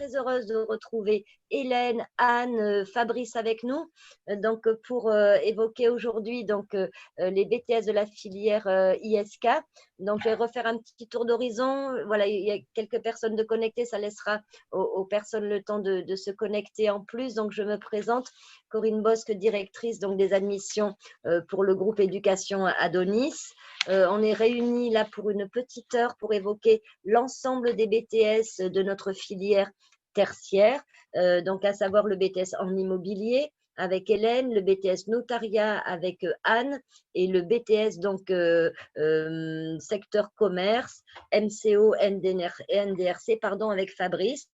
très heureuse de retrouver Hélène, Anne, Fabrice avec nous, donc pour évoquer aujourd'hui les BTS de la filière ISK. Donc, je vais refaire un petit tour d'horizon. Voilà, il y a quelques personnes de connectées, ça laissera aux personnes le temps de se connecter en plus. Donc, je me présente, Corinne Bosque, directrice donc, des admissions pour le groupe éducation Adonis. On est réunis là pour une petite heure pour évoquer l'ensemble des BTS de notre filière tertiaire, donc à savoir le BTS en immobilier avec Hélène, le BTS notariat avec Anne et le BTS secteur commerce, MCO, NDRC avec Fabrice.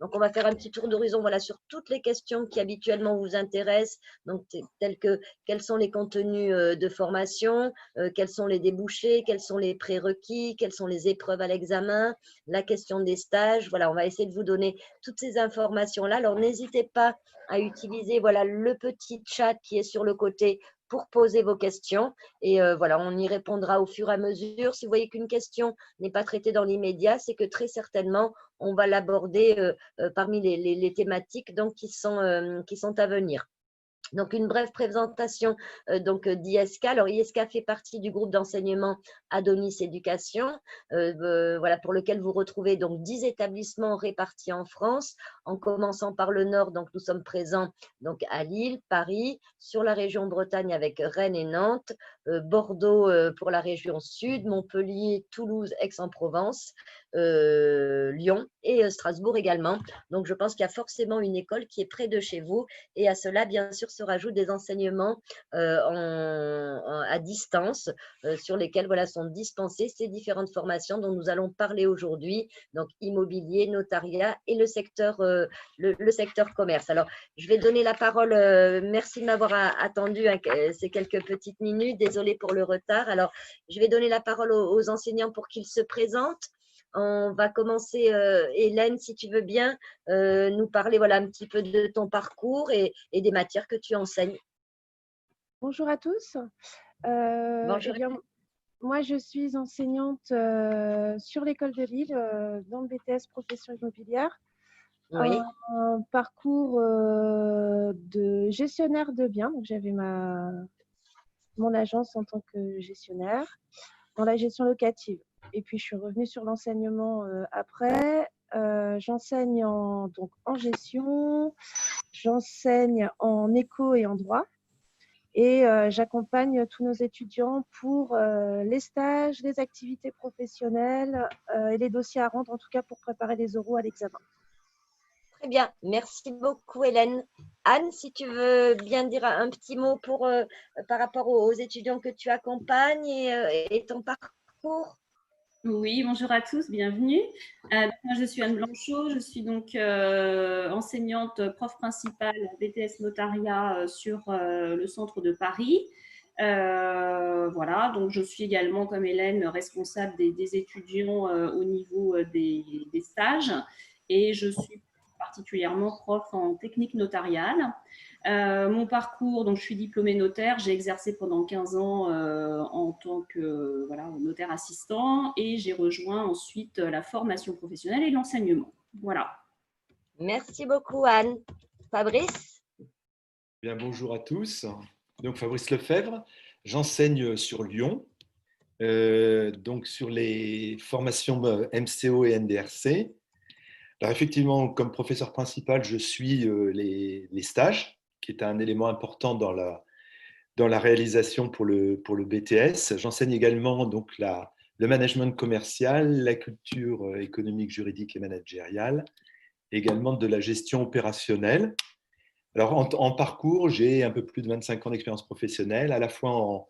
Donc, on va faire un petit tour d'horizon sur toutes les questions qui habituellement vous intéressent, donc telles que quels sont les contenus de formation, quels sont les débouchés, quels sont les prérequis, quelles sont les épreuves à l'examen, la question des stages. Voilà, on va essayer de vous donner toutes ces informations-là. Alors, n'hésitez pas à utiliser le petit chat qui est sur le côté pour poser vos questions. Et on y répondra au fur et à mesure. Si vous voyez qu'une question n'est pas traitée dans l'immédiat, c'est que très certainement, on va l'aborder parmi les thématiques qui sont à venir. Donc, une brève présentation d'ISK. Alors, ISK fait partie du groupe d'enseignement Adonis Éducation, pour lequel vous retrouvez donc 10 établissements répartis en France, en commençant par le nord. Donc, nous sommes présents à Lille, Paris, sur la région Bretagne avec Rennes et Nantes, Bordeaux pour la région sud, Montpellier, Toulouse, Aix-en-Provence, Lyon et Strasbourg également. Donc, je pense qu'il y a forcément une école qui est près de chez vous. Et à cela, bien sûr, se rajoutent des enseignements à distance sur lesquels sont dispensées ces différentes formations dont nous allons parler aujourd'hui, donc immobilier, notariat et le secteur commerce. Alors, je vais donner la parole, merci de m'avoir attendu ces quelques petites minutes, désolée pour le retard. Alors, je vais donner la parole aux enseignants pour qu'ils se présentent. On va commencer, Hélène, si tu veux bien, nous parler un petit peu de ton parcours et des matières que tu enseignes. Bonjour à tous. Bonjour. Eh bien, moi, je suis enseignante sur l'école de Lille dans le BTS profession immobilière. Oui. Un parcours de gestionnaire de biens. Donc, j'avais mon agence en tant que gestionnaire dans la gestion locative. Et puis, je suis revenue sur l'enseignement après. J'enseigne en gestion, j'enseigne en éco et en droit. Et j'accompagne tous nos étudiants pour les stages, les activités professionnelles et les dossiers à rendre, en tout cas pour préparer les oraux à l'examen. Très bien, merci beaucoup Hélène. Anne, si tu veux bien dire un petit mot par rapport aux étudiants que tu accompagnes et ton parcours. Oui, bonjour à tous, bienvenue. Moi, je suis Anne Blanchot, je suis donc enseignante, prof principale BTS Notariat sur le centre de Paris. Voilà, donc je suis également, comme Hélène, responsable des étudiants au niveau des stages et je suis particulièrement prof en technique notariale. Mon parcours, donc je suis diplômée notaire, j'ai exercé pendant 15 ans en tant que notaire assistant et j'ai rejoint ensuite la formation professionnelle et l'enseignement. Voilà. Merci beaucoup Anne. Fabrice? Bien, bonjour à tous. Donc Fabrice Lefebvre, j'enseigne sur Lyon, donc sur les formations MCO et NDRC. Alors effectivement, comme professeur principal, je suis les stages, qui est un élément important dans la réalisation pour le BTS. J'enseigne également donc le management commercial, la culture économique, juridique et managériale, également de la gestion opérationnelle. Alors en parcours, j'ai un peu plus de 25 ans d'expérience professionnelle, à la fois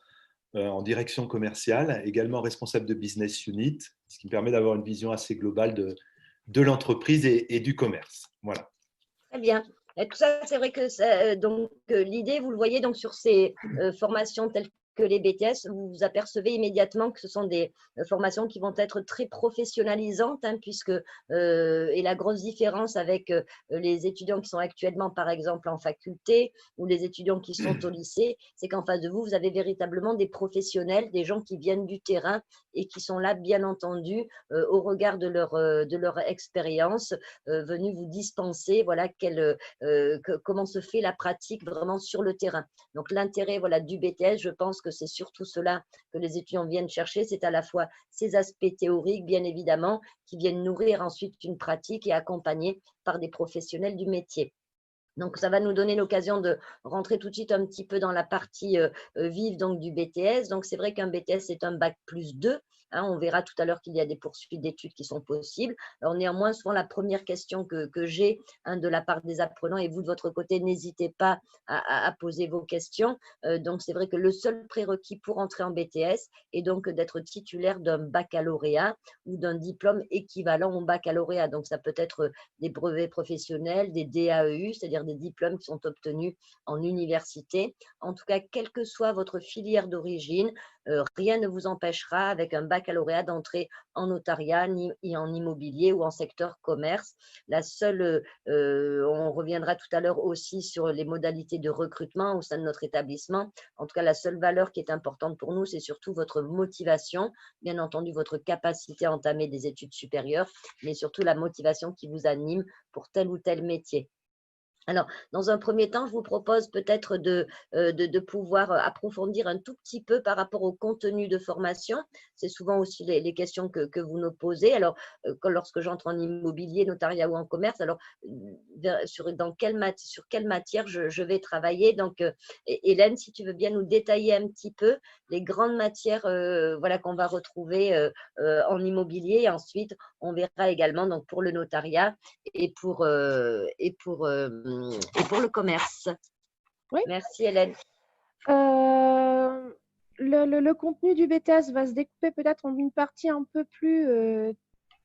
en direction commerciale, également responsable de business unit, ce qui me permet d'avoir une vision assez globale de l'entreprise et du commerce. Voilà. Très bien. Et tout ça, c'est vrai que l'idée, vous le voyez sur ces formations telles que les BTS, vous vous apercevez immédiatement que ce sont des formations qui vont être très professionnalisantes, hein, puisque, et la grosse différence avec les étudiants qui sont actuellement, par exemple, en faculté ou les étudiants qui sont au lycée, c'est qu'en face de vous, vous avez véritablement des professionnels, des gens qui viennent du terrain et qui sont là, bien entendu, au regard de leur expérience, venus vous dispenser, voilà, comment se fait la pratique vraiment sur le terrain. Donc, l'intérêt, voilà, du BTS, je pense que c'est surtout cela que les étudiants viennent chercher, c'est à la fois ces aspects théoriques, bien évidemment, qui viennent nourrir ensuite une pratique et accompagnés par des professionnels du métier. Donc, ça va nous donner l'occasion de rentrer tout de suite un petit peu dans la partie vive donc, du BTS. Donc, c'est vrai qu'un BTS, c'est un bac+2. Hein, on verra tout à l'heure qu'il y a des poursuites d'études qui sont possibles. Alors, néanmoins, souvent, la première question que j'ai, hein, de la part des apprenants, et vous, de votre côté, n'hésitez pas à poser vos questions. Donc, c'est vrai que le seul prérequis pour entrer en BTS est donc d'être titulaire d'un baccalauréat ou d'un diplôme équivalent au baccalauréat. Donc, ça peut être des brevets professionnels, des DAEU, c'est-à-dire des diplômes qui sont obtenus en université. En tout cas, quelle que soit votre filière d'origine, rien ne vous empêchera, avec un baccalauréat, d'entrer en notariat, ni en immobilier ou en secteur commerce. La seule, on reviendra tout à l'heure aussi sur les modalités de recrutement au sein de notre établissement. En tout cas, la seule valeur qui est importante pour nous, c'est surtout votre motivation, bien entendu votre capacité à entamer des études supérieures, mais surtout la motivation qui vous anime pour tel ou tel métier. Alors, dans un premier temps, je vous propose peut-être de pouvoir approfondir un tout petit peu par rapport au contenu de formation. C'est souvent aussi les questions que vous nous posez. Alors, lorsque j'entre en immobilier, notariat ou en commerce, alors, sur quelle matière je vais travailler. Donc, Hélène, si tu veux bien nous détailler un petit peu les grandes matières, voilà, qu'on va retrouver en immobilier. Et ensuite, on verra également donc, pour le notariat et pour le commerce. Oui. Merci Hélène. Le contenu du BTS va se découper peut-être en une partie un peu plus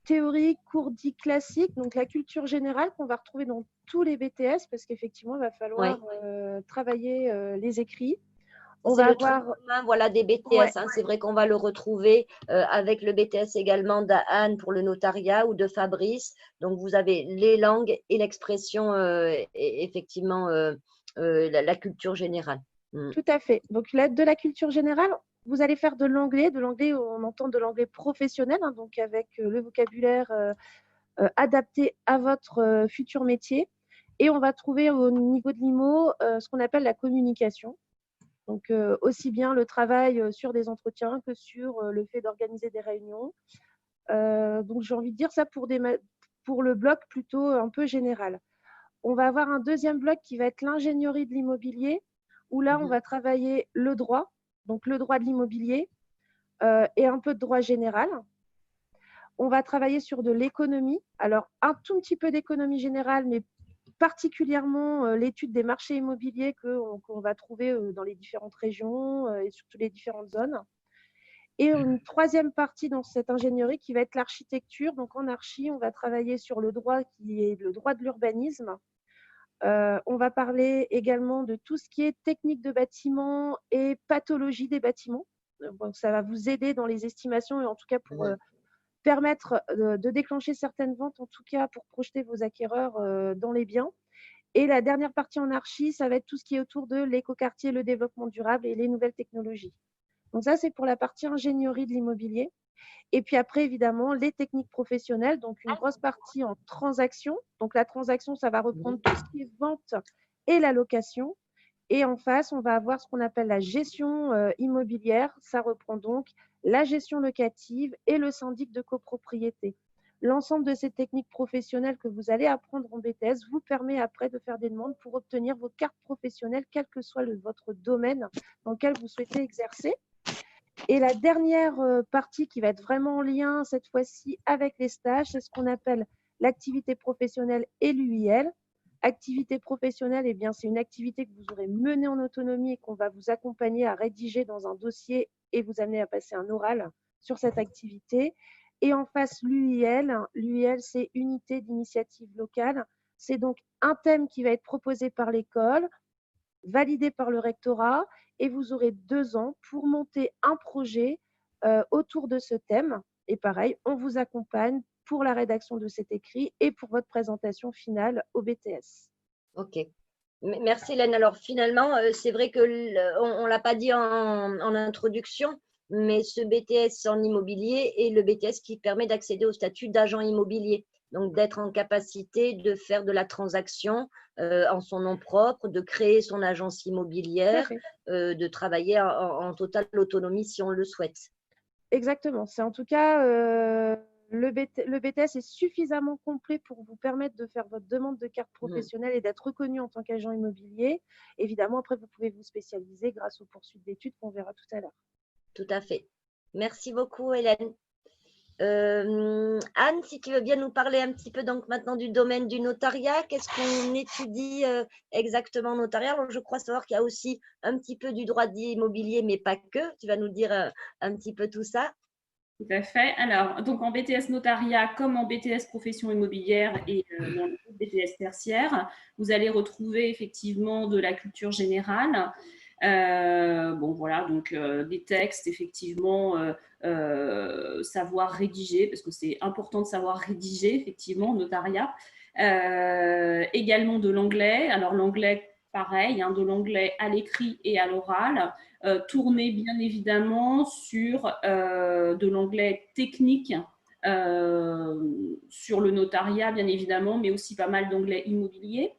théorique, cours dits classique, donc la culture générale qu'on va retrouver dans tous les BTS, parce qu'effectivement, il va falloir travailler les écrits. On va avoir voilà, des BTS. Ouais. Hein, c'est vrai qu'on va le retrouver avec le BTS également d'Anne pour le notariat ou de Fabrice. Donc, vous avez les langues et l'expression, effectivement, la culture générale. Tout à fait. Donc, de la culture générale, vous allez faire de l'anglais. De l'anglais, on entend de l'anglais professionnel, hein, donc avec le vocabulaire adapté à votre futur métier. Et on va trouver au niveau de l'IMO ce qu'on appelle la communication. Donc, aussi bien le travail sur des entretiens que sur le fait d'organiser des réunions. Donc, j'ai envie de dire ça pour le bloc plutôt un peu général. On va avoir un deuxième bloc qui va être l'ingénierie de l'immobilier, où là, on va travailler le droit, donc le droit de l'immobilier et un peu de droit général. On va travailler sur de l'économie. Alors, un tout petit peu d'économie générale, mais particulièrement l'étude des marchés immobiliers qu'on va trouver dans les différentes régions et sur toutes les différentes zones. Et une troisième partie dans cette ingénierie qui va être l'architecture. Donc en archi, on va travailler sur le droit qui est le droit de l'urbanisme. On va parler également de tout ce qui est technique de bâtiment et pathologie des bâtiments. Donc ça va vous aider dans les estimations et en tout cas pour permettre de déclencher certaines ventes, en tout cas pour projeter vos acquéreurs dans les biens. Et la dernière partie en archi, ça va être tout ce qui est autour de l'écoquartier, le développement durable et les nouvelles technologies. Donc ça, c'est pour la partie ingénierie de l'immobilier. Et puis après, évidemment, les techniques professionnelles, donc une grosse partie en transaction. Donc la transaction, ça va reprendre tout ce qui est vente et la location. Et en face, on va avoir ce qu'on appelle la gestion immobilière. Ça reprend donc la gestion locative et le syndic de copropriété. L'ensemble de ces techniques professionnelles que vous allez apprendre en BTS vous permet après de faire des demandes pour obtenir vos cartes professionnelles, quel que soit votre domaine dans lequel vous souhaitez exercer. Et la dernière partie qui va être vraiment en lien cette fois-ci avec les stages, c'est ce qu'on appelle l'activité professionnelle et l'UIL. Activité professionnelle, eh bien, c'est une activité que vous aurez menée en autonomie et qu'on va vous accompagner à rédiger dans un dossier et vous amener à passer un oral sur cette activité. Et en face, l'UIL. L'UIL, c'est unité d'initiative locale. C'est donc un thème qui va être proposé par l'école, validé par le rectorat et vous aurez 2 ans pour monter un projet autour de ce thème. Et pareil, on vous accompagne pour la rédaction de cet écrit et pour votre présentation finale au BTS. Ok. Merci Hélène. Alors finalement, c'est vrai que on ne l'a pas dit en introduction, mais ce BTS en immobilier est le BTS qui permet d'accéder au statut d'agent immobilier. Donc d'être en capacité de faire de la transaction en son nom propre, de créer son agence immobilière, de travailler en totale autonomie si on le souhaite. Exactement. C'est en tout cas, le BTS est suffisamment complet pour vous permettre de faire votre demande de carte professionnelle et d'être reconnu en tant qu'agent immobilier. Évidemment, après, vous pouvez vous spécialiser grâce aux poursuites d'études qu'on verra tout à l'heure. Tout à fait. Merci beaucoup, Hélène. Anne, si tu veux bien nous parler un petit peu donc maintenant du domaine du notariat, qu'est-ce qu'on étudie exactement en notariat? Alors, je crois savoir qu'il y a aussi un petit peu du droit immobilier, mais pas que. Tu vas nous dire un petit peu tout ça. Tout à fait. Alors, donc en BTS notariat comme en BTS profession immobilière et dans le BTS tertiaire, vous allez retrouver effectivement de la culture générale. Bon, voilà, donc des textes, effectivement, savoir rédiger, parce que c'est important de savoir rédiger, effectivement, en notariat. Également de l'anglais. Alors, l'anglais, pareil, hein, de l'anglais à l'écrit et à l'oral. Tourné bien évidemment sur de l'anglais technique, sur le notariat, bien évidemment, mais aussi pas mal d'anglais immobilier.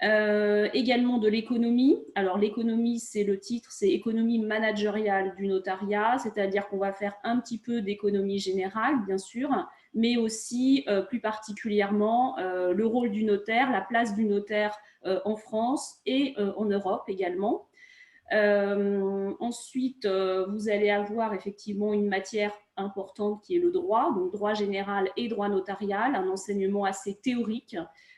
Également de l'économie. Alors l'économie, c'est le titre, c'est économie managériale du notariat, c'est-à-dire qu'on va faire un petit peu d'économie générale, bien sûr, mais aussi plus particulièrement le rôle du notaire, la place du notaire en France et en Europe également. Ensuite, vous allez avoir effectivement une matière importante qui est le droit, donc droit général et droit notarial, un enseignement assez théorique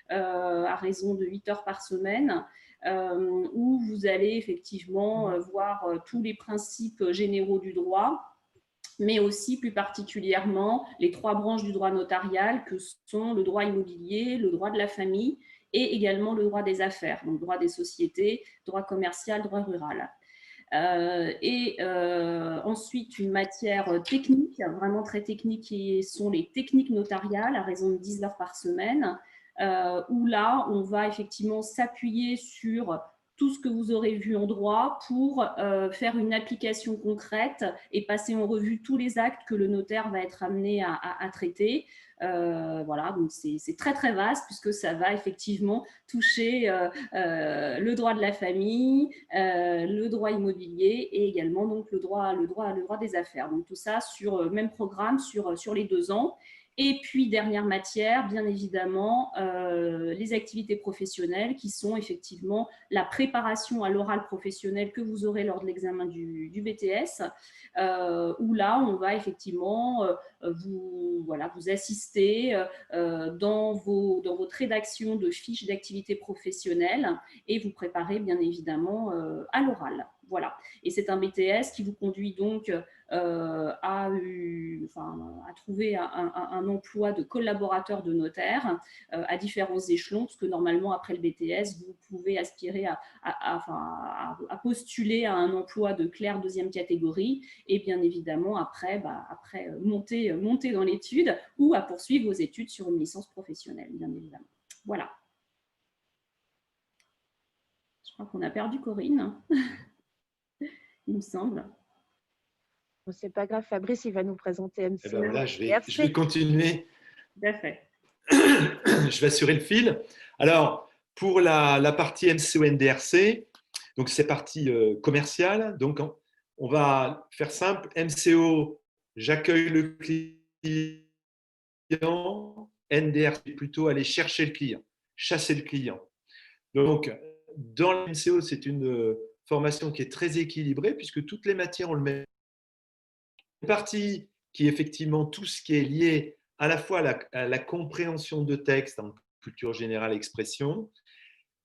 à raison de 8 heures par semaine, où vous allez effectivement voir tous les principes généraux du droit, mais aussi plus particulièrement les 3 branches du droit notarial que sont le droit immobilier, le droit de la famille et également le droit des affaires, donc droit des sociétés, droit commercial, droit rural. Ensuite, une matière technique, vraiment très technique, qui sont les techniques notariales à raison de 10 heures par semaine, où là, on va effectivement s'appuyer sur tout ce que vous aurez vu en droit pour faire une application concrète et passer en revue tous les actes que le notaire va être amené à traiter. Voilà, donc c'est très très vaste puisque ça va effectivement toucher le droit de la famille, le droit immobilier et également donc le droit des affaires. Donc tout ça sur même programme sur les 2 ans. Et puis, dernière matière, bien évidemment, les activités professionnelles qui sont effectivement la préparation à l'oral professionnel que vous aurez lors de l'examen du BTS, où là, on va effectivement vous assister dans votre rédaction de fiches d'activités professionnelles et vous préparer bien évidemment à l'oral. Voilà. Et c'est un BTS qui vous conduit donc à trouver un emploi de collaborateur de notaire à différents échelons, parce que normalement, après le BTS, vous pouvez aspirer à postuler à un emploi de clerc 2e catégorie et bien évidemment, après monter dans l'étude ou à poursuivre vos études sur une licence professionnelle, bien évidemment. Voilà. Je crois qu'on a perdu Corinne, il me semble. C'est pas grave, Fabrice, il va nous présenter MCO. Eh ben voilà, je vais continuer. Tout à fait. Je vais assurer le fil. Alors, pour la partie MCO-NDRC, donc c'est partie commerciale. Donc, on va faire simple. MCO, j'accueille le client. NDRC, plutôt aller chercher le client, chasser le client. Donc, dans le MCO, c'est une formation qui est très équilibrée puisque toutes les matières ont le même. Une partie qui est effectivement tout ce qui est lié à la fois à la compréhension de texte en culture générale expression,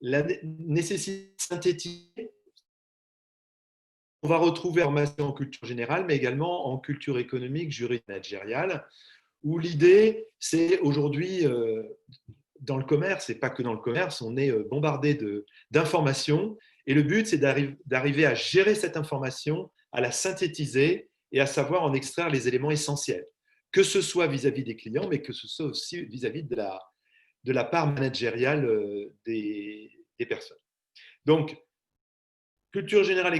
la nécessité de synthétiser. On va retrouver en formation en culture générale, mais également en culture économique, juridique, managériale, où l'idée, c'est aujourd'hui, dans le commerce, et pas que dans le commerce, on est bombardé d'informations Et le but, c'est d'arriver à gérer cette information, à la synthétiser et à savoir en extraire les éléments essentiels, que ce soit vis-à-vis des clients, mais que ce soit aussi vis-à-vis de la part managériale des personnes. Donc, culture générale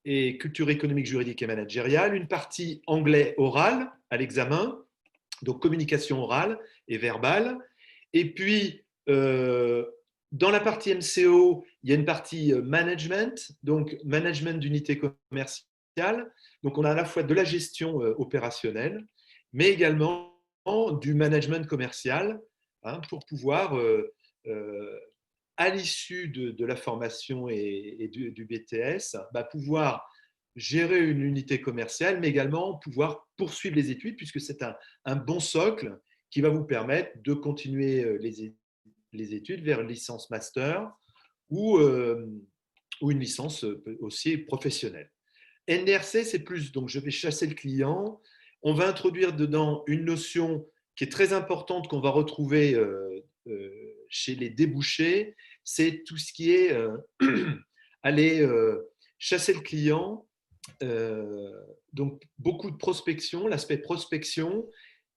et culture économique, juridique et managériale, une partie anglais oral à l'examen, donc communication orale et verbale. Et puis, dans la partie MCO, il y a une partie management, donc management d'unité commerciale. Donc, on a à la fois de la gestion opérationnelle, mais également du management commercial, hein, pour pouvoir, à l'issue de la formation et du BTS, pouvoir gérer une unité commerciale, mais également pouvoir poursuivre les études, puisque c'est un bon socle qui va vous permettre de continuer les études vers une licence master ou une licence aussi professionnelle. NDRC, c'est plus, donc je vais chasser le client. On va introduire dedans une notion qui est très importante qu'on va retrouver chez les débouchés, c'est tout ce qui est aller chasser le client. Donc beaucoup de prospection, l'aspect prospection,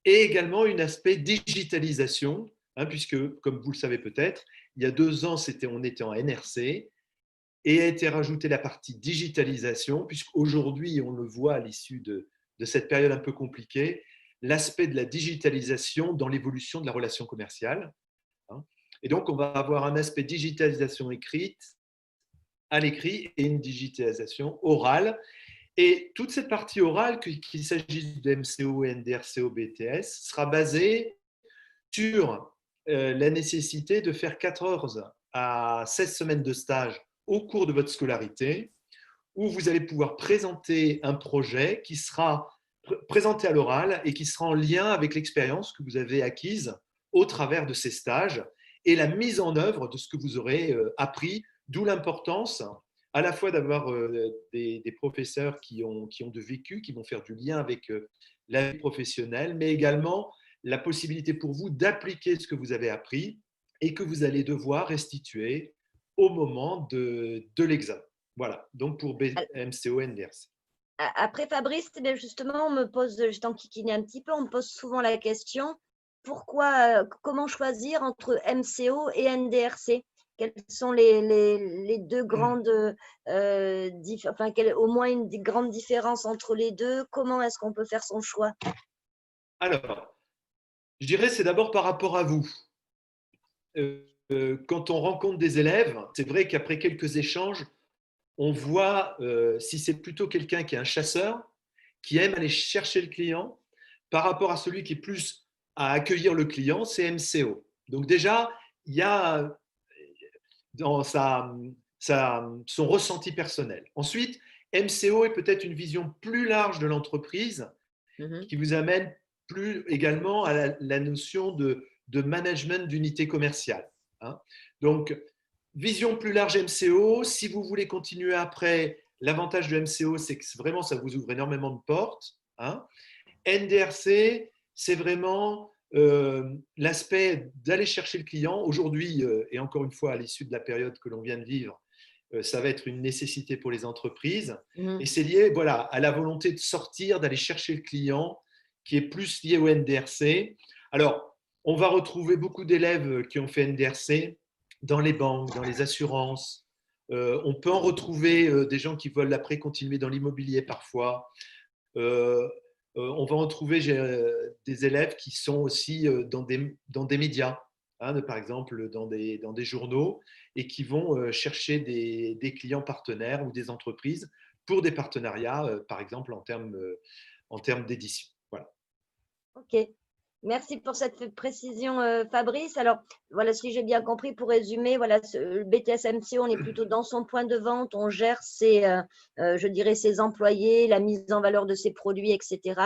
et également un aspect digitalisation, hein, puisque, comme vous le savez peut-être, il y a 2 ans, on était en NRC, et a été rajoutée la partie digitalisation, puisqu'aujourd'hui, on le voit à l'issue de cette période un peu compliquée, l'aspect de la digitalisation dans l'évolution de la relation commerciale. Hein. Et donc, on va avoir un aspect digitalisation écrite, à l'écrit, et une digitalisation orale. Et toute cette partie orale, qu'il s'agisse de MCO, NDRC ou BTS, sera basée sur la nécessité de faire 14 à 16 semaines de stage au cours de votre scolarité, où vous allez pouvoir présenter un projet qui sera présenté à l'oral et qui sera en lien avec l'expérience que vous avez acquise au travers de ces stages et la mise en œuvre de ce que vous aurez appris, d'où l'importance à la fois d'avoir des professeurs qui ont de vécu, qui vont faire du lien avec la vie professionnelle, mais également la possibilité pour vous d'appliquer ce que vous avez appris et que vous allez devoir restituer au moment de l'examen. Voilà, donc pour MCO, NDRC. Après, Fabrice, justement, on me pose, je t'enquiquinais un petit peu, on me pose souvent la question, comment choisir entre MCO et NDRC? Quelles sont les deux grandes, au moins une grande différence entre les deux? Comment est-ce qu'on peut faire son choix? Alors, je dirais c'est d'abord par rapport à vous. Quand on rencontre des élèves, c'est vrai qu'après quelques échanges, on voit si c'est plutôt quelqu'un qui est un chasseur, qui aime aller chercher le client, par rapport à celui qui est plus à accueillir le client, c'est MCO. Donc déjà, il y a dans son ressenti personnel. Ensuite, MCO est peut-être une vision plus large de l'entreprise qui vous amène plus également à la notion de management d'unité commerciale. Hein. Donc, vision plus large MCO. Si vous voulez continuer après, l'avantage de MCO, c'est que vraiment, ça vous ouvre énormément de portes. Hein. NDRC, c'est vraiment l'aspect d'aller chercher le client. Aujourd'hui, et encore une fois, à l'issue de la période que l'on vient de vivre, ça va être une nécessité pour les entreprises. Et c'est lié à la volonté de sortir, d'aller chercher le client, qui est plus lié au NDRC. Alors, on va retrouver beaucoup d'élèves qui ont fait NDRC dans les banques, dans les assurances. On peut en retrouver des gens qui veulent après continuer dans l'immobilier parfois. On va en trouver des élèves qui sont aussi dans des médias, hein, par exemple dans des journaux, et qui vont chercher des clients partenaires ou des entreprises pour des partenariats, par exemple en termes d'édition. Voilà. Ok. Merci pour cette précision, Fabrice. Alors, voilà, si j'ai bien compris, pour résumer, voilà, le BTS MCO, on est plutôt dans son point de vente, on gère je dirais, ses employés, la mise en valeur de ses produits, etc.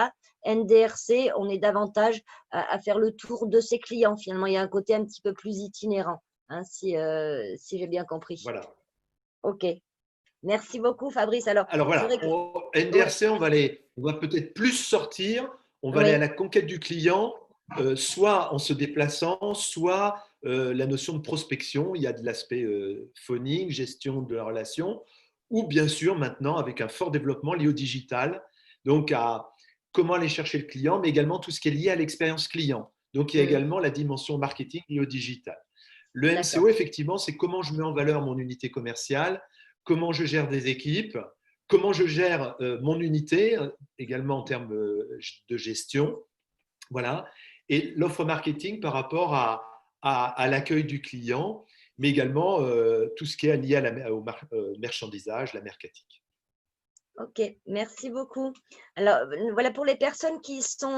NDRC, on est davantage à faire le tour de ses clients. Finalement, il y a un côté un petit peu plus itinérant, hein, si j'ai bien compris. Voilà. Ok. Merci beaucoup, Fabrice. Alors voilà, NDRC, on va peut-être plus sortir, on va aller à la conquête du client soit en se déplaçant, soit la notion de prospection. Il y a de l'aspect phoning, gestion de la relation, ou bien sûr maintenant avec un fort développement lié au digital, donc à comment aller chercher le client, mais également tout ce qui est lié à l'expérience client. Donc il y a également la dimension marketing liée au digital. Le D'accord. MCO, effectivement, c'est comment je mets en valeur mon unité commerciale, comment je gère des équipes, comment je gère mon unité, également en termes de gestion. Voilà. Et l'offre marketing par rapport à l'accueil du client, mais également tout ce qui est lié au marchandisage, la mercatique. Ok, merci beaucoup. Alors, voilà, pour les personnes qui sont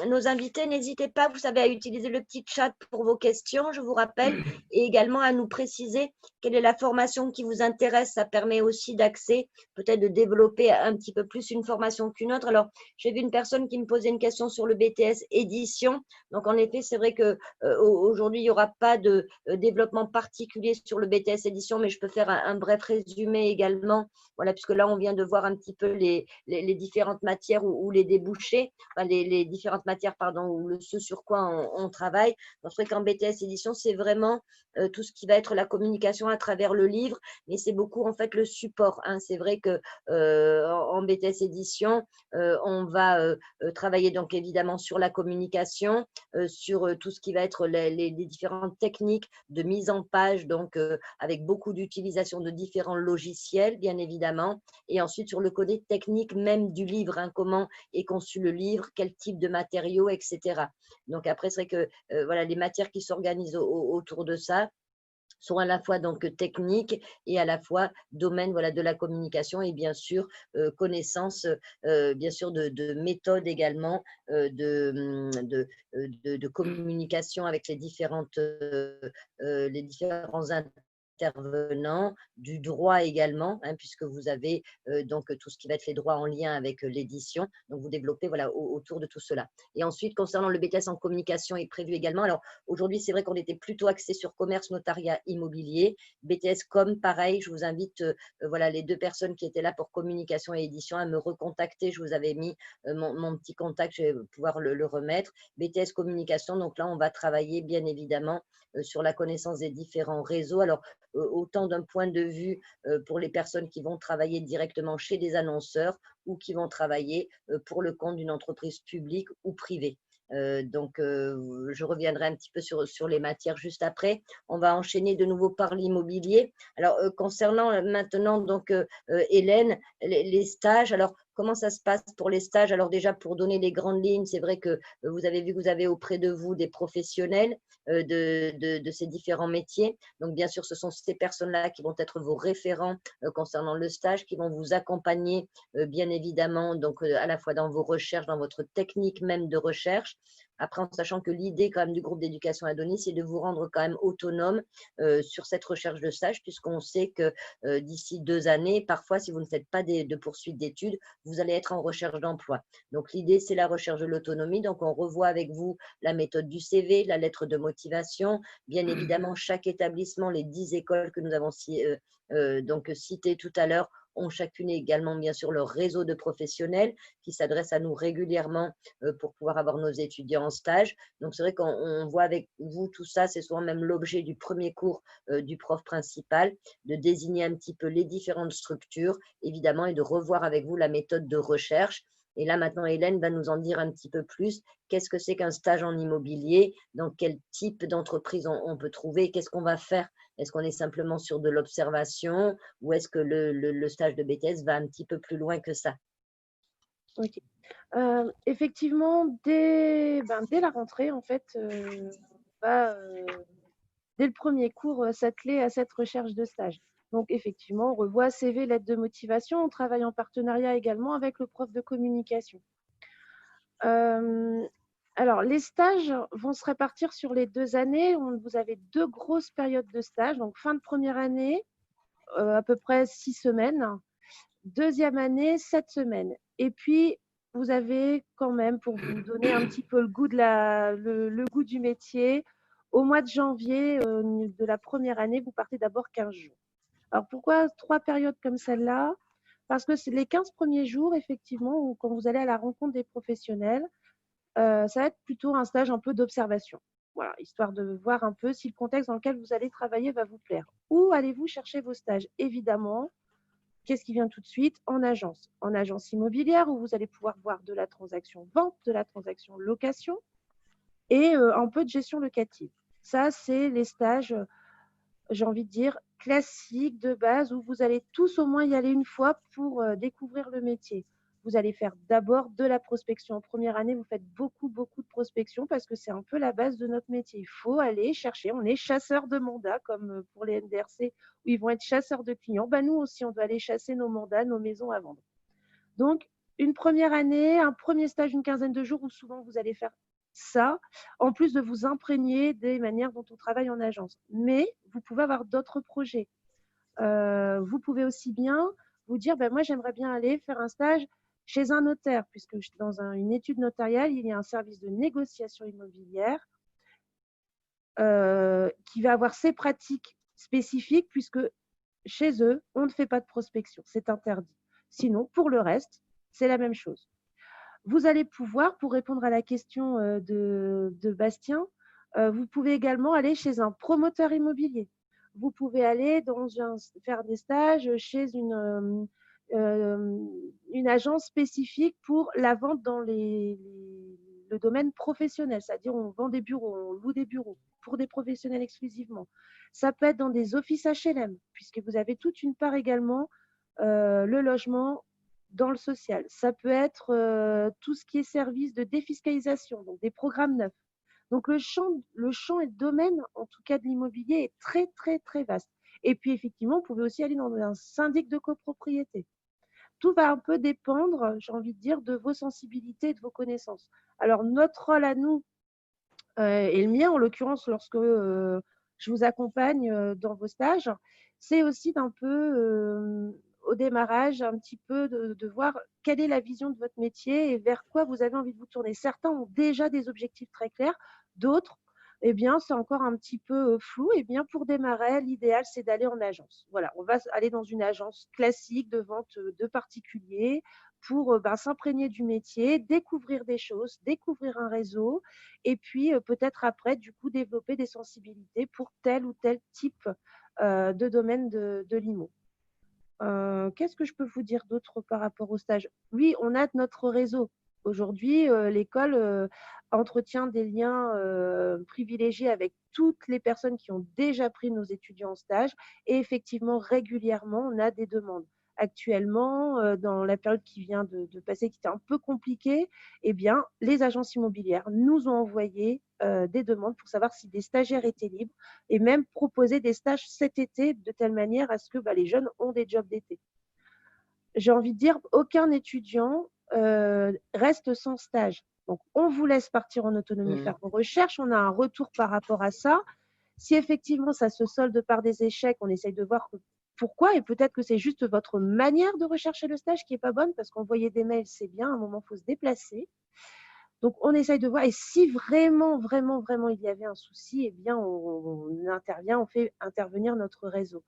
nos invités, n'hésitez pas, vous savez, à utiliser le petit chat pour vos questions, je vous rappelle, et également à nous préciser quelle est la formation qui vous intéresse. Ça permet aussi d'accès, peut-être de développer un petit peu plus une formation qu'une autre. Alors, j'ai vu une personne qui me posait une question sur le BTS édition. Donc, en effet, c'est vrai que aujourd'hui, il n'y aura pas de développement particulier sur le BTS édition, mais je peux faire un bref résumé également. Voilà, puisque là, on vient de voir un petit peu les différentes matières ou les débouchés, enfin, les différentes matières, pardon, ou ce sur quoi on travaille. Donc, c'est vrai qu'en BTS édition, c'est vraiment tout ce qui va être la communication à travers le livre, mais c'est beaucoup en fait le support. Hein. C'est vrai que en BTS édition, on va travailler donc évidemment sur la communication, sur tout ce qui va être les différentes techniques de mise en page, donc avec beaucoup d'utilisation de différents logiciels, bien évidemment, et ensuite sur le côté technique même du livre, hein, comment est conçu le livre, quel type de matériaux, etc. Donc après, c'est vrai que voilà, les matières qui s'organisent autour de ça sont à la fois donc techniques et à la fois domaine voilà, de la communication et bien sûr connaissance bien sûr de méthodes également de communication avec les différents intervenants, du droit également, hein, puisque vous avez donc tout ce qui va être les droits en lien avec l'édition. Donc, vous développez voilà, autour de tout cela. Et ensuite, concernant le BTS en communication est prévu également. Alors, aujourd'hui, c'est vrai qu'on était plutôt axé sur commerce, notariat, immobilier. BTS Com, pareil, je vous invite, voilà, les deux personnes qui étaient là pour communication et édition à me recontacter. Je vous avais mis mon petit contact, je vais pouvoir le remettre. BTS communication, donc là, on va travailler bien évidemment sur la connaissance des différents réseaux. Alors, autant d'un point de vue pour les personnes qui vont travailler directement chez des annonceurs ou qui vont travailler pour le compte d'une entreprise publique ou privée. Donc, je reviendrai un petit peu sur les matières juste après. On va enchaîner de nouveau par l'immobilier. Alors, concernant maintenant, donc, Hélène, les stages, alors, comment ça se passe pour les stages? Alors déjà, pour donner les grandes lignes, c'est vrai que vous avez vu que vous avez auprès de vous des professionnels de ces différents métiers. Donc, bien sûr, ce sont ces personnes-là qui vont être vos référents concernant le stage, qui vont vous accompagner, bien évidemment, donc à la fois dans vos recherches, dans votre technique même de recherche. Après, en sachant que l'idée quand même du groupe d'éducation Adonis, c'est de vous rendre quand même autonome sur cette recherche de stage, puisqu'on sait que d'ici 2 années, parfois, si vous ne faites pas de poursuite d'études, vous allez être en recherche d'emploi. Donc, l'idée, c'est la recherche de l'autonomie. Donc, on revoit avec vous la méthode du CV, la lettre de motivation, bien évidemment, chaque établissement, les 10 écoles que nous avons donc citées tout à l'heure, ont chacune également, bien sûr, leur réseau de professionnels qui s'adressent à nous régulièrement pour pouvoir avoir nos étudiants en stage. Donc, c'est vrai qu'on voit avec vous tout ça, c'est souvent même l'objet du premier cours du prof principal, de désigner un petit peu les différentes structures, évidemment, et de revoir avec vous la méthode de recherche. Et là, maintenant, Hélène va nous en dire un petit peu plus. Qu'est-ce que c'est qu'un stage en immobilier? Dans quel type d'entreprise on peut trouver? Qu'est-ce qu'on va faire? Est-ce qu'on est simplement sur de l'observation ou est-ce que le stage de BTS va un petit peu plus loin que ça? Ok. Effectivement, dès la rentrée, en fait, on va, dès le premier cours, s'atteler à cette recherche de stage. Donc, effectivement, on revoit CV, lettre de motivation. On travaille en partenariat également avec le prof de communication. Alors, les stages vont se répartir sur les 2 années. Vous avez 2 grosses périodes de stage. Donc, fin de première année, à peu près 6 semaines. Deuxième année, 7 semaines. Et puis, vous avez quand même, pour vous donner un petit peu le goût, le goût du métier, au mois de janvier de la première année, vous partez d'abord 15 jours. Alors, pourquoi 3 périodes comme celle-là? Parce que c'est les 15 premiers jours, effectivement, quand vous allez à la rencontre des professionnels, ça va être plutôt un stage un peu d'observation. Voilà, histoire de voir un peu si le contexte dans lequel vous allez travailler va vous plaire. Où allez-vous chercher vos stages? Évidemment, qu'est-ce qui vient tout de suite? En agence immobilière où vous allez pouvoir voir de la transaction vente, de la transaction location et un peu de gestion locative. Ça, c'est les stages, j'ai envie de dire, classiques de base où vous allez tous au moins y aller une fois pour découvrir le métier. Vous allez faire d'abord de la prospection. En première année, vous faites beaucoup, beaucoup de prospection parce que c'est un peu la base de notre métier. Il faut aller chercher. On est chasseurs de mandats, comme pour les NDRC, où ils vont être chasseurs de clients. Ben, nous aussi, on doit aller chasser nos mandats, nos maisons à vendre. Donc, une première année, un premier stage d'une quinzaine de jours où souvent vous allez faire ça, en plus de vous imprégner des manières dont on travaille en agence. Mais vous pouvez avoir d'autres projets. Vous pouvez aussi bien vous dire, ben moi j'aimerais bien aller faire un stage chez un notaire, puisque dans une étude notariale, il y a un service de négociation immobilière qui va avoir ses pratiques spécifiques, puisque chez eux, on ne fait pas de prospection, c'est interdit. Sinon, pour le reste, c'est la même chose. Vous allez pouvoir, pour répondre à la question de Bastien, vous pouvez également aller chez un promoteur immobilier. Vous pouvez aller faire des stages chez une agence spécifique pour la vente dans le domaine professionnel, c'est-à-dire on vend des bureaux, on loue des bureaux pour des professionnels exclusivement. Ça peut être dans des offices HLM, puisque vous avez toute une part également, le logement dans le social. Ça peut être tout ce qui est service de défiscalisation, donc des programmes neufs. Donc le champ et le domaine, en tout cas de l'immobilier, est très, très, très vaste. Et puis effectivement, vous pouvez aussi aller dans un syndic de copropriété. Tout va un peu dépendre, j'ai envie de dire, de vos sensibilités et de vos connaissances. Alors notre rôle à nous, et le mien en l'occurrence lorsque je vous accompagne dans vos stages, c'est aussi d'un peu au démarrage un petit peu de voir quelle est la vision de votre métier et vers quoi vous avez envie de vous tourner. Certains ont déjà des objectifs très clairs, d'autres, eh bien, c'est encore un petit peu flou. Eh bien, pour démarrer, l'idéal, c'est d'aller en agence. Voilà, on va aller dans une agence classique de vente de particuliers pour s'imprégner du métier, découvrir des choses, découvrir un réseau et puis peut-être après, du coup, développer des sensibilités pour tel ou tel type de domaine de l'IMO. Qu'est-ce que je peux vous dire d'autre par rapport au stage? Oui, on a notre réseau. Aujourd'hui, l'école entretient des liens privilégiés avec toutes les personnes qui ont déjà pris nos étudiants en stage et effectivement, régulièrement, on a des demandes. Actuellement, dans la période qui vient de passer, qui était un peu compliquée, eh bien, les agences immobilières nous ont envoyé des demandes pour savoir si des stagiaires étaient libres et même proposer des stages cet été de telle manière à ce que les jeunes ont des jobs d'été. J'ai envie de dire, aucun étudiant reste sans stage. Donc, on vous laisse partir en autonomie faire vos recherches, on a un retour par rapport à ça. Si effectivement ça se solde par des échecs, on essaye de voir pourquoi et peut-être que c'est juste votre manière de rechercher le stage qui n'est pas bonne parce qu'envoyer des mails, c'est bien, à un moment, il faut se déplacer. Donc, on essaye de voir et si vraiment, vraiment, vraiment il y avait un souci, eh bien, on intervient, on fait intervenir notre réseau.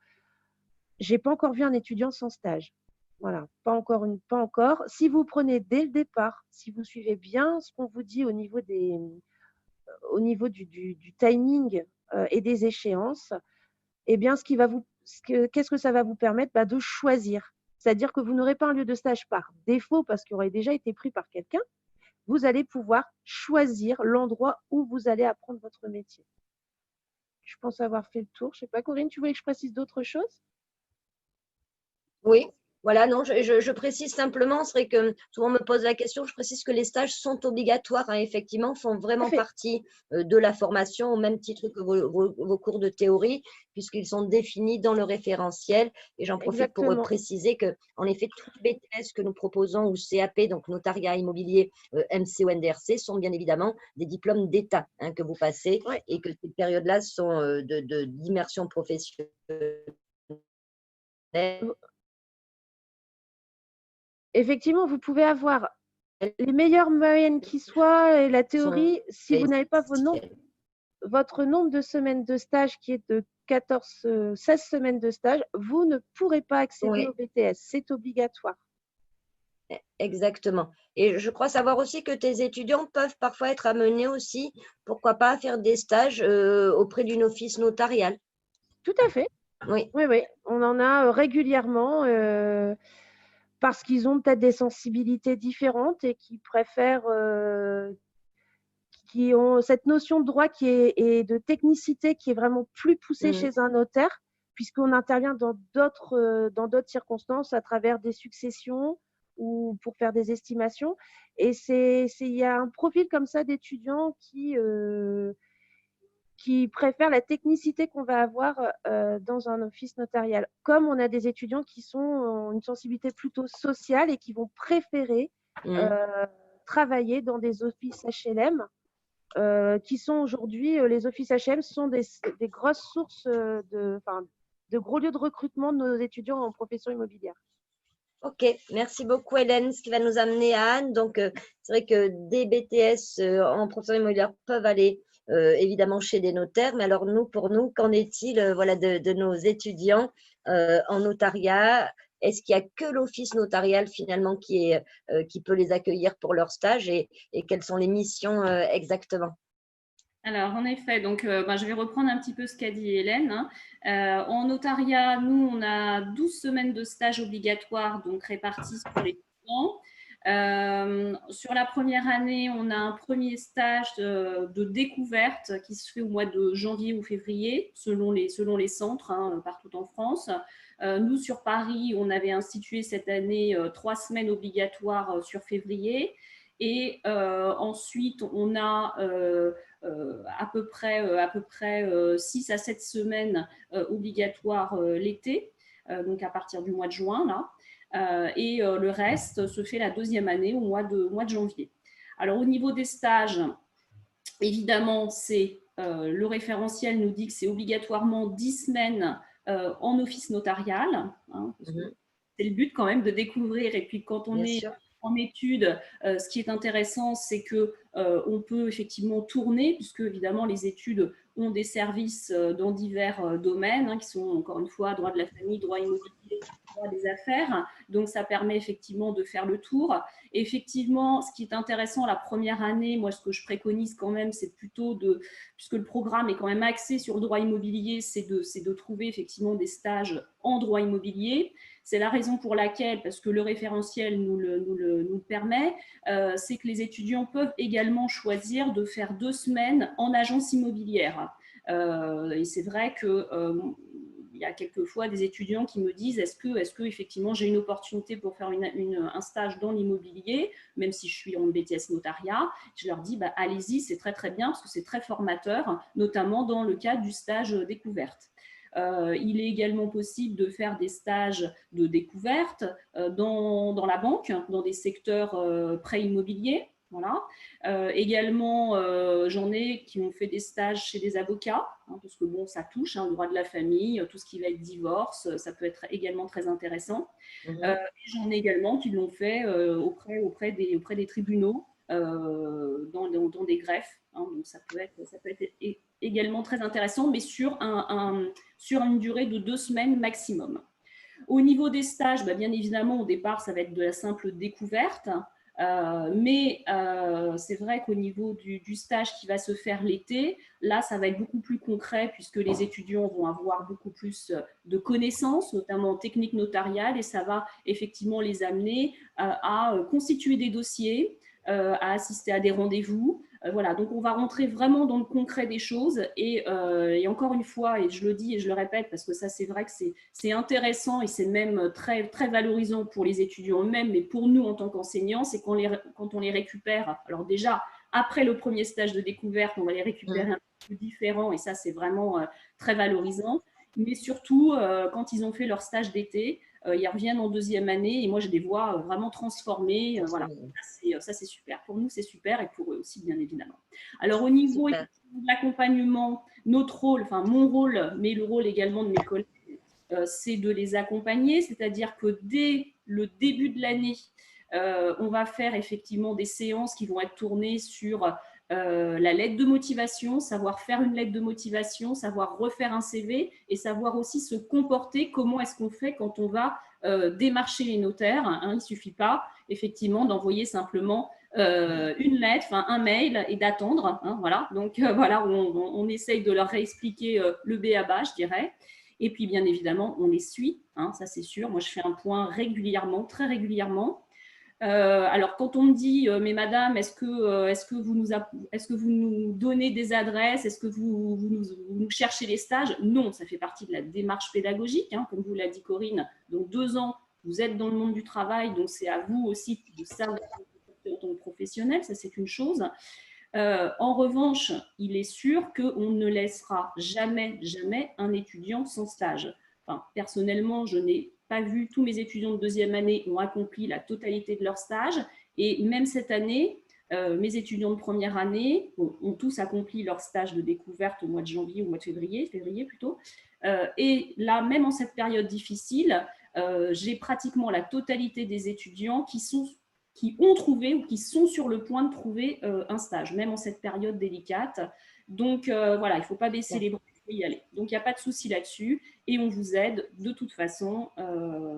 Je n'ai pas encore vu un étudiant sans stage. Voilà, pas encore. Si vous prenez dès le départ, si vous suivez bien ce qu'on vous dit au niveau du timing et des échéances, eh bien, qu'est-ce que ça va vous permettre? De choisir. C'est-à-dire que vous n'aurez pas un lieu de stage par défaut parce qu'il aurait déjà été pris par quelqu'un. Vous allez pouvoir choisir l'endroit où vous allez apprendre votre métier. Je pense avoir fait le tour. Je ne sais pas, Corinne, tu voulais que je précise d'autres choses? Oui, voilà, non, je précise simplement, c'est vrai que souvent on me pose la question, je précise que les stages sont obligatoires, effectivement, font vraiment partie de la formation au même titre que vos cours de théorie, puisqu'ils sont définis dans le référentiel. Et j'en profite pour préciser que, en effet, toutes les BTS que nous proposons ou CAP, donc notariat immobilier, MCO, NDRC, sont bien évidemment des diplômes d'État que vous passez et que ces périodes-là sont d'immersion professionnelle. Effectivement, vous pouvez avoir les meilleures moyennes qui soient et la théorie, si vous n'avez pas votre nombre de semaines de stage qui est de 16 semaines de stage, vous ne pourrez pas accéder au BTS. C'est obligatoire. Exactement. Et je crois savoir aussi que tes étudiants peuvent parfois être amenés aussi, pourquoi pas, à faire des stages auprès d'une office notariale. Tout à fait. Oui. Oui, oui. On en a régulièrement parce qu'ils ont peut-être des sensibilités différentes et qui préfèrent, qui ont cette notion de droit et de technicité qui est vraiment plus poussée Mhm. chez un notaire, puisqu'on intervient dans d'autres circonstances à travers des successions ou pour faire des estimations. Et il y a un profil comme ça d'étudiants qui préfèrent la technicité qu'on va avoir dans un office notarial. Comme on a des étudiants qui ont une sensibilité plutôt sociale et qui vont préférer Mhm. euh, travailler dans des offices HLM qui sont aujourd'hui, les offices HM sont des grosses sources de gros lieux de recrutement de nos étudiants en profession immobilière. Ok, merci beaucoup Hélène, ce qui va nous amener à Anne. Donc, c'est vrai que des BTS en profession immobilière peuvent aller évidemment chez des notaires, mais alors nous, pour nous, qu'en est-il voilà, de nos étudiants en notariat? Est-ce qu'il n'y a que l'office notarial finalement qui peut les accueillir pour leur stage et quelles sont les missions exactement? Alors, en effet, donc, je vais reprendre un petit peu ce qu'a dit Hélène, hein. En notariat, nous, on a 12 semaines de stage obligatoire, donc réparties sur les 2 ans. Sur la première année, on a un premier stage de découverte qui se fait au mois de janvier ou février, selon les centres, hein, partout en France. Nous, sur Paris, on avait institué cette année 3 semaines obligatoires sur février. Et ensuite, on a à peu près 6 à 7 semaines obligatoires l'été, donc à partir du mois de juin, là. Et le reste se fait la deuxième année au mois de janvier. Alors, au niveau des stages, évidemment, le référentiel nous dit que c'est obligatoirement 10 semaines en office notarial, hein, parce que c'est le but quand même de découvrir. Et puis quand on Bien est sûr. en études, ce qui est intéressant, c'est que on peut effectivement tourner, puisque évidemment les études ont des services dans divers domaines, hein, qui sont encore une fois droit de la famille, droit immobilier, droit des affaires. Donc ça permet effectivement de faire le tour. Et effectivement, ce qui est intéressant la première année, moi ce que je préconise quand même, c'est plutôt puisque le programme est quand même axé sur le droit immobilier, c'est de trouver effectivement des stages en droit immobilier. C'est la raison pour laquelle, parce que le référentiel nous le permet, c'est que les étudiants peuvent également choisir de faire 2 semaines en agence immobilière. Et c'est vrai que il y a quelquefois des étudiants qui me disent est-ce que effectivement j'ai une opportunité pour faire un stage dans l'immobilier, même si je suis en BTS notariat. Je leur dis allez-y, c'est très très bien parce que c'est très formateur, notamment dans le cadre du stage découverte. Il est également possible de faire des stages de découverte dans la banque, dans des secteurs prêts immobiliers. Voilà. Également, j'en ai qui ont fait des stages chez des avocats, hein, parce que bon, ça touche, hein, le droit de la famille, tout ce qui va être divorce, ça peut être également très intéressant. Et j'en ai également qui l'ont fait auprès des tribunaux, dans des greffes, hein, donc ça peut être également très intéressant, mais sur une durée de 2 semaines maximum. Au niveau des stages, bien évidemment, au départ, ça va être de la simple découverte. Mais c'est vrai qu'au niveau du stage qui va se faire l'été, là, ça va être beaucoup plus concret puisque les étudiants vont avoir beaucoup plus de connaissances, notamment en technique notariale, et ça va effectivement les amener à constituer des dossiers, à assister à des rendez-vous. Voilà, donc on va rentrer vraiment dans le concret des choses et encore une fois, et je le dis et je le répète parce que ça c'est vrai que c'est intéressant et c'est même très, très valorisant pour les étudiants eux-mêmes, mais pour nous en tant qu'enseignants, c'est quand on les récupère, alors déjà après le premier stage de découverte, on va les récupérer un peu différents et ça c'est vraiment très valorisant, mais surtout quand ils ont fait leur stage d'été, ils reviennent en deuxième année et moi je les vois vraiment transformés. Voilà, ça c'est super. Pour nous c'est super et pour eux aussi bien évidemment. Alors au niveau de l'accompagnement, notre rôle, enfin mon rôle, mais le rôle également de mes collègues, c'est de les accompagner, c'est-à-dire que dès le début de l'année, on va faire effectivement des séances qui vont être tournées sur la lettre de motivation, savoir faire une lettre de motivation, savoir refaire un CV et savoir aussi se comporter, comment est-ce qu'on fait quand on va démarcher les notaires. Hein. Il ne suffit pas effectivement d'envoyer simplement une lettre, un mail et d'attendre. Hein, voilà. Donc voilà, on essaye de leur réexpliquer le b.a.-ba, je dirais. Et puis bien évidemment, on les suit, hein, ça c'est sûr. Moi, je fais un point régulièrement, très régulièrement. Alors, quand on me dit, mais madame, est-ce que vous nous donnez des adresses? Est-ce que vous nous cherchez les stages? Non, ça fait partie de la démarche pédagogique, hein, comme vous l'a dit Corinne. Donc, 2 ans, vous êtes dans le monde du travail, donc c'est à vous aussi de savoir en tant que professionnel, ça c'est une chose. En revanche, il est sûr qu'on ne laissera jamais, jamais un étudiant sans stage. Enfin, personnellement, je n'ai pas vu, tous mes étudiants de 2e année ont accompli la totalité de leur stage. Et même cette année, mes étudiants de 1re année ont tous accompli leur stage de découverte au mois de janvier ou au mois de février plutôt. Et là, même en cette période difficile, j'ai pratiquement la totalité des étudiants qui ont trouvé ou qui sont sur le point de trouver un stage, même en cette période délicate. Donc voilà, il ne faut pas baisser les bras, il faut y aller. Donc il n'y a pas de souci là-dessus et on vous aide de toute façon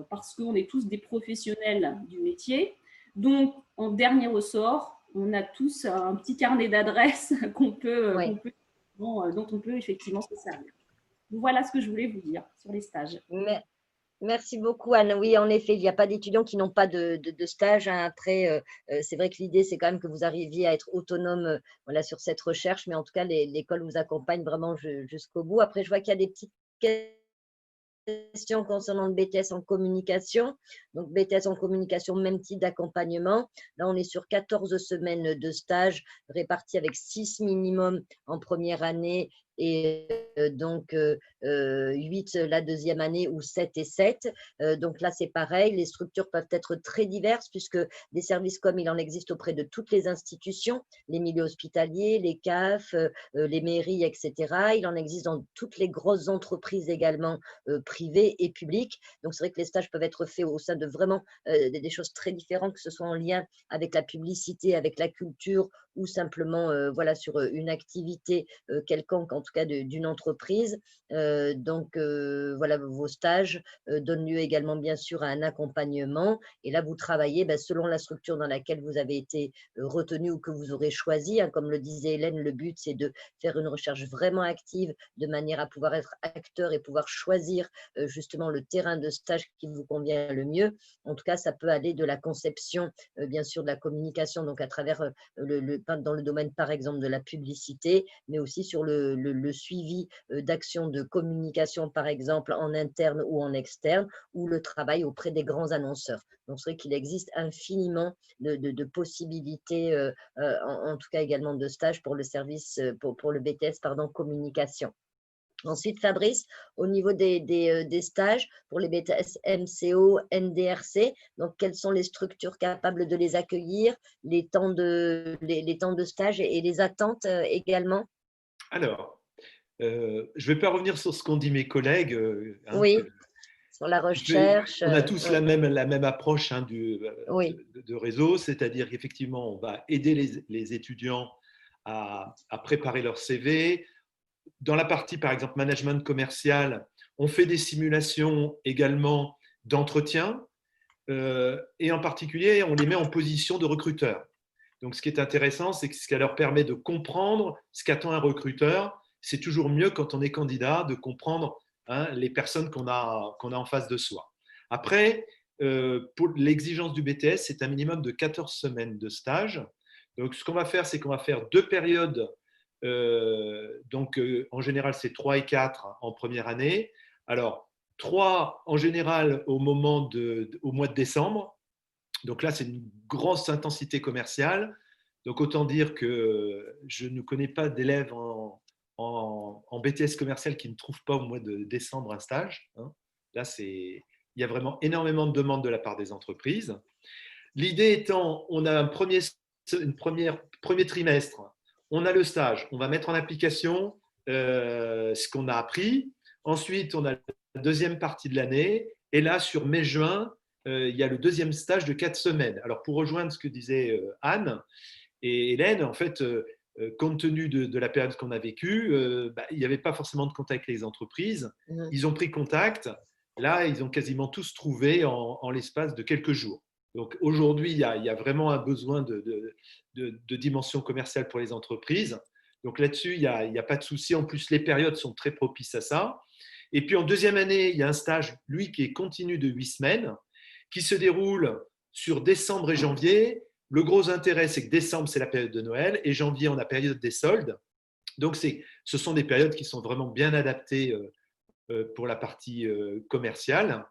parce qu'on est tous des professionnels du métier. Donc en dernier ressort, on a tous un petit carnet d'adresses dont on peut effectivement se servir. Donc, voilà ce que je voulais vous dire sur les stages. Mais merci beaucoup, Anne. Oui, en effet, il n'y a pas d'étudiants qui n'ont pas de stage. Hein. Après, c'est vrai que l'idée, c'est quand même que vous arriviez à être autonome voilà, sur cette recherche, mais en tout cas, l'école vous accompagne vraiment jusqu'au bout. Après, je vois qu'il y a des petites questions concernant le BTS en communication. Donc, BTS en communication, même type d'accompagnement. Là, on est sur 14 semaines de stage réparties avec 6 minimum en première année et donc 8 la 2e année ou 7 et 7. Donc là, c'est pareil. Les structures peuvent être très diverses puisque des services comme il en existe auprès de toutes les institutions, les milieux hospitaliers, les CAF, les mairies, etc. Il en existe dans toutes les grosses entreprises également privées et publiques. Donc, c'est vrai que les stages peuvent être faits au sein de vraiment des choses très différentes, que ce soit en lien avec la publicité, avec la culture ou simplement voilà, sur une activité quelconque, en tout cas d'une entreprise. Donc, voilà, vos stages donnent lieu également, bien sûr, à un accompagnement. Et là, vous travaillez selon la structure dans laquelle vous avez été retenu ou que vous aurez choisi. Hein, comme le disait Hélène, le but, c'est de faire une recherche vraiment active de manière à pouvoir être acteur et pouvoir choisir justement le terrain de stage qui vous convient le mieux. En tout cas, ça peut aller de la conception, bien sûr, de la communication, donc à travers dans le domaine, par exemple, de la publicité, mais aussi sur le suivi d'actions de communication, par exemple, en interne ou en externe, ou le travail auprès des grands annonceurs. Donc, c'est vrai qu'il existe infiniment de possibilités, en tout cas également de stages pour le service, pour le BTS, communication. Ensuite, Fabrice, au niveau des stages pour les BTS MCO, NDRC, donc quelles sont les structures capables de les accueillir, les temps de stage et les attentes également? Alors, je ne vais pas revenir sur ce qu'ont dit mes collègues. Oui, sur la recherche. On a tous la même approche Oui. de réseau, c'est-à-dire qu'effectivement, on va aider les étudiants à préparer leur CV. Dans la partie, par exemple, management commercial, on fait des simulations également d'entretien et en particulier, on les met en position de recruteur. Donc, ce qui est intéressant, c'est que ça leur permet de comprendre ce qu'attend un recruteur. C'est toujours mieux quand on est candidat de comprendre les personnes qu'on a en face de soi. Après, pour l'exigence du BTS, c'est un minimum de 14 semaines de stage. Donc, ce qu'on va faire, c'est qu'on va faire 2 périodes. En général, c'est 3 et 4 en première année. Alors, 3 en général au mois de décembre. Donc là, c'est une grosse intensité commerciale. Donc, autant dire que je ne connais pas d'élèves en BTS commercial qui ne trouvent pas au mois de décembre un stage. Là, il y a vraiment énormément de demandes de la part des entreprises. L'idée étant, on a un premier trimestre, on a le stage, on va mettre en application ce qu'on a appris. Ensuite, on a la deuxième partie de l'année. Et là, sur mai-juin, il y a le deuxième stage de 4 semaines. Alors, pour rejoindre ce que disaient Anne et Hélène, en fait, compte tenu de la période qu'on a vécue, il n'y avait pas forcément de contact avec les entreprises. Ils ont pris contact Là, ils ont quasiment tous trouvé en l'espace de quelques jours. Donc aujourd'hui, il y a vraiment un besoin de dimension commerciale pour les entreprises. Donc là-dessus, il n'y a pas de souci. En plus, les périodes sont très propices à ça. Et puis en deuxième année, il y a un stage, lui, qui est continu de 8 semaines, qui se déroule sur décembre et janvier. Le gros intérêt, c'est que décembre, c'est la période de Noël, et janvier, on a la période des soldes. Donc ce sont des périodes qui sont vraiment bien adaptées pour la partie commerciale.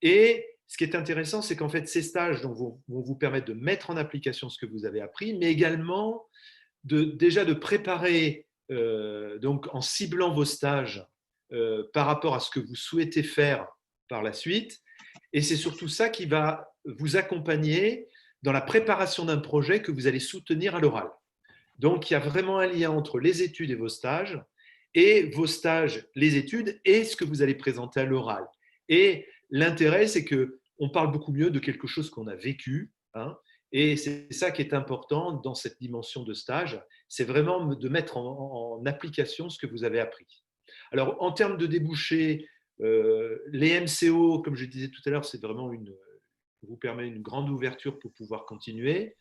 Et ce qui est intéressant, c'est qu'en fait, ces stages vont vous permettre de mettre en application ce que vous avez appris, mais également déjà de préparer, donc en ciblant vos stages par rapport à ce que vous souhaitez faire par la suite. Et c'est surtout ça qui va vous accompagner dans la préparation d'un projet que vous allez soutenir à l'oral. Donc, il y a vraiment un lien entre les études et vos stages les études et ce que vous allez présenter à l'oral. Et l'intérêt, c'est qu'on parle beaucoup mieux de quelque chose qu'on a vécu, hein, et c'est ça qui est important dans cette dimension de stage, c'est vraiment de mettre en application ce que vous avez appris. Alors, en termes de débouchés, les MCO, comme je disais tout à l'heure, c'est vraiment vous permet une grande ouverture pour pouvoir continuer.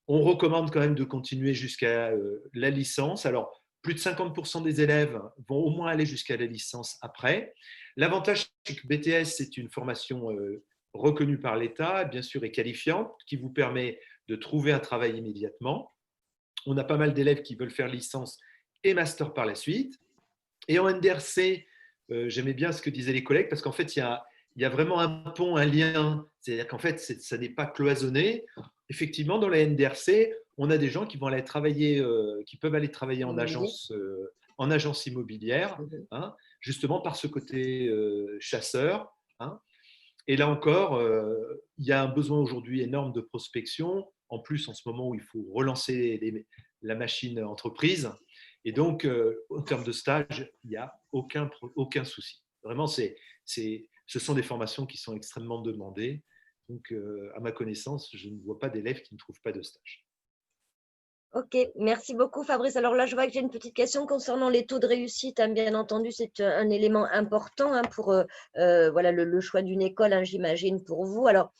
On recommande quand même de continuer jusqu'à la licence. Alors, plus de 50% des élèves vont au moins aller jusqu'à la licence après. L'avantage, c'est que BTS, c'est une formation reconnue par l'État, bien sûr, et qualifiante, qui vous permet de trouver un travail immédiatement. On a pas mal d'élèves qui veulent faire licence et master par la suite. Et en NDRC, j'aimais bien ce que disaient les collègues, parce qu'en fait, il y a vraiment un pont, un lien. C'est-à-dire qu'en fait, ça n'est pas cloisonné. Effectivement, dans la NDRC, on a des gens qui vont aller travailler, qui peuvent aller travailler en agence immobilière, hein, justement par ce côté chasseur. Hein. Et là encore, il y a un besoin aujourd'hui énorme de prospection. En plus, en ce moment où il faut relancer la machine entreprise. Et donc, en termes de stage, il n'y a aucun souci. Vraiment, ce sont des formations qui sont extrêmement demandées. Donc, à ma connaissance, je ne vois pas d'élèves qui ne trouvent pas de stage. Ok, merci beaucoup Fabrice. Alors là, je vois que j'ai une petite question concernant les taux de réussite. Hein, bien entendu, c'est un élément important pour voilà, le choix d'une école, hein, j'imagine, pour vous. Alors,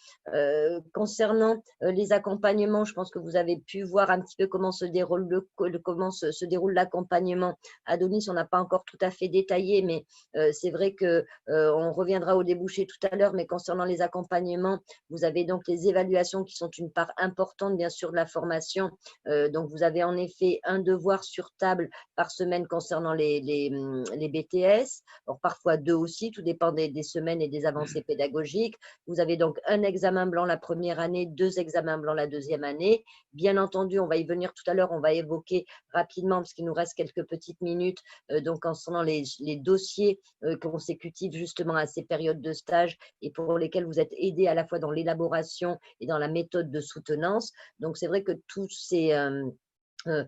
concernant les accompagnements, je pense que vous avez pu voir un petit peu comment se déroule l'accompagnement. Adonis, on n'a pas encore tout à fait détaillé, mais c'est vrai que on reviendra au débouché tout à l'heure. Mais concernant les accompagnements, vous avez donc les évaluations qui sont une part importante, bien sûr, de la formation. Donc, vous avez en effet un devoir sur table par semaine concernant les BTS, alors parfois 2 aussi, tout dépend des semaines et des avancées pédagogiques. Vous avez donc un examen blanc la première année, 2 examens blancs la deuxième année. Bien entendu, on va y venir tout à l'heure, on va évoquer rapidement, parce qu'il nous reste quelques petites minutes, donc concernant les dossiers consécutifs justement à ces périodes de stage et pour lesquels vous êtes aidés à la fois dans l'élaboration et dans la méthode de soutenance. Donc, c'est vrai que tous ces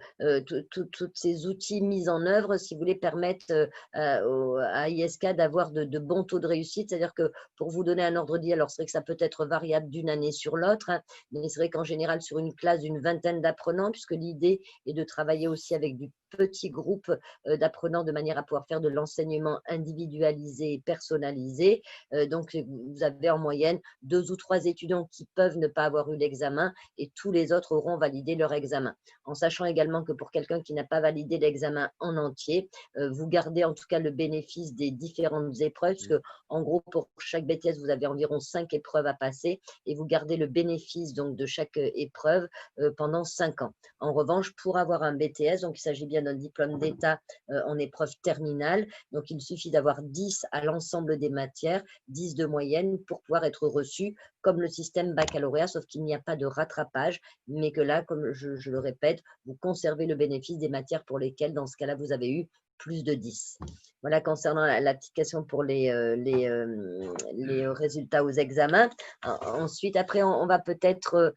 tous ces outils mis en œuvre, si vous voulez, permettent à ISK d'avoir de bons taux de réussite. C'est-à-dire que pour vous donner un ordre d'idée, alors c'est vrai que ça peut être variable d'une année sur l'autre, hein, mais c'est vrai qu'en général, sur une classe d'une vingtaine d'apprenants, puisque l'idée est de travailler aussi avec du petit groupe d'apprenants de manière à pouvoir faire de l'enseignement individualisé et personnalisé. Donc, vous avez en moyenne 2 ou 3 étudiants qui peuvent ne pas avoir eu l'examen et tous les autres auront validé leur examen. En sachant également que pour quelqu'un qui n'a pas validé l'examen en entier, vous gardez en tout cas le bénéfice des différentes épreuves, parce que en gros, pour chaque BTS, vous avez environ 5 épreuves à passer et vous gardez le bénéfice donc de chaque épreuve pendant 5 ans. En revanche, pour avoir un BTS, donc il s'agit bien d'un diplôme d'État en épreuve terminale, donc il suffit d'avoir 10 à l'ensemble des matières, 10 de moyenne pour pouvoir être reçu comme le système baccalauréat, sauf qu'il n'y a pas de rattrapage, mais que là, comme je le répète, vous conservez le bénéfice des matières pour lesquelles, dans ce cas-là, vous avez eu plus de 10. Voilà, concernant la petite question pour les résultats aux examens. Ensuite, après, on va peut-être…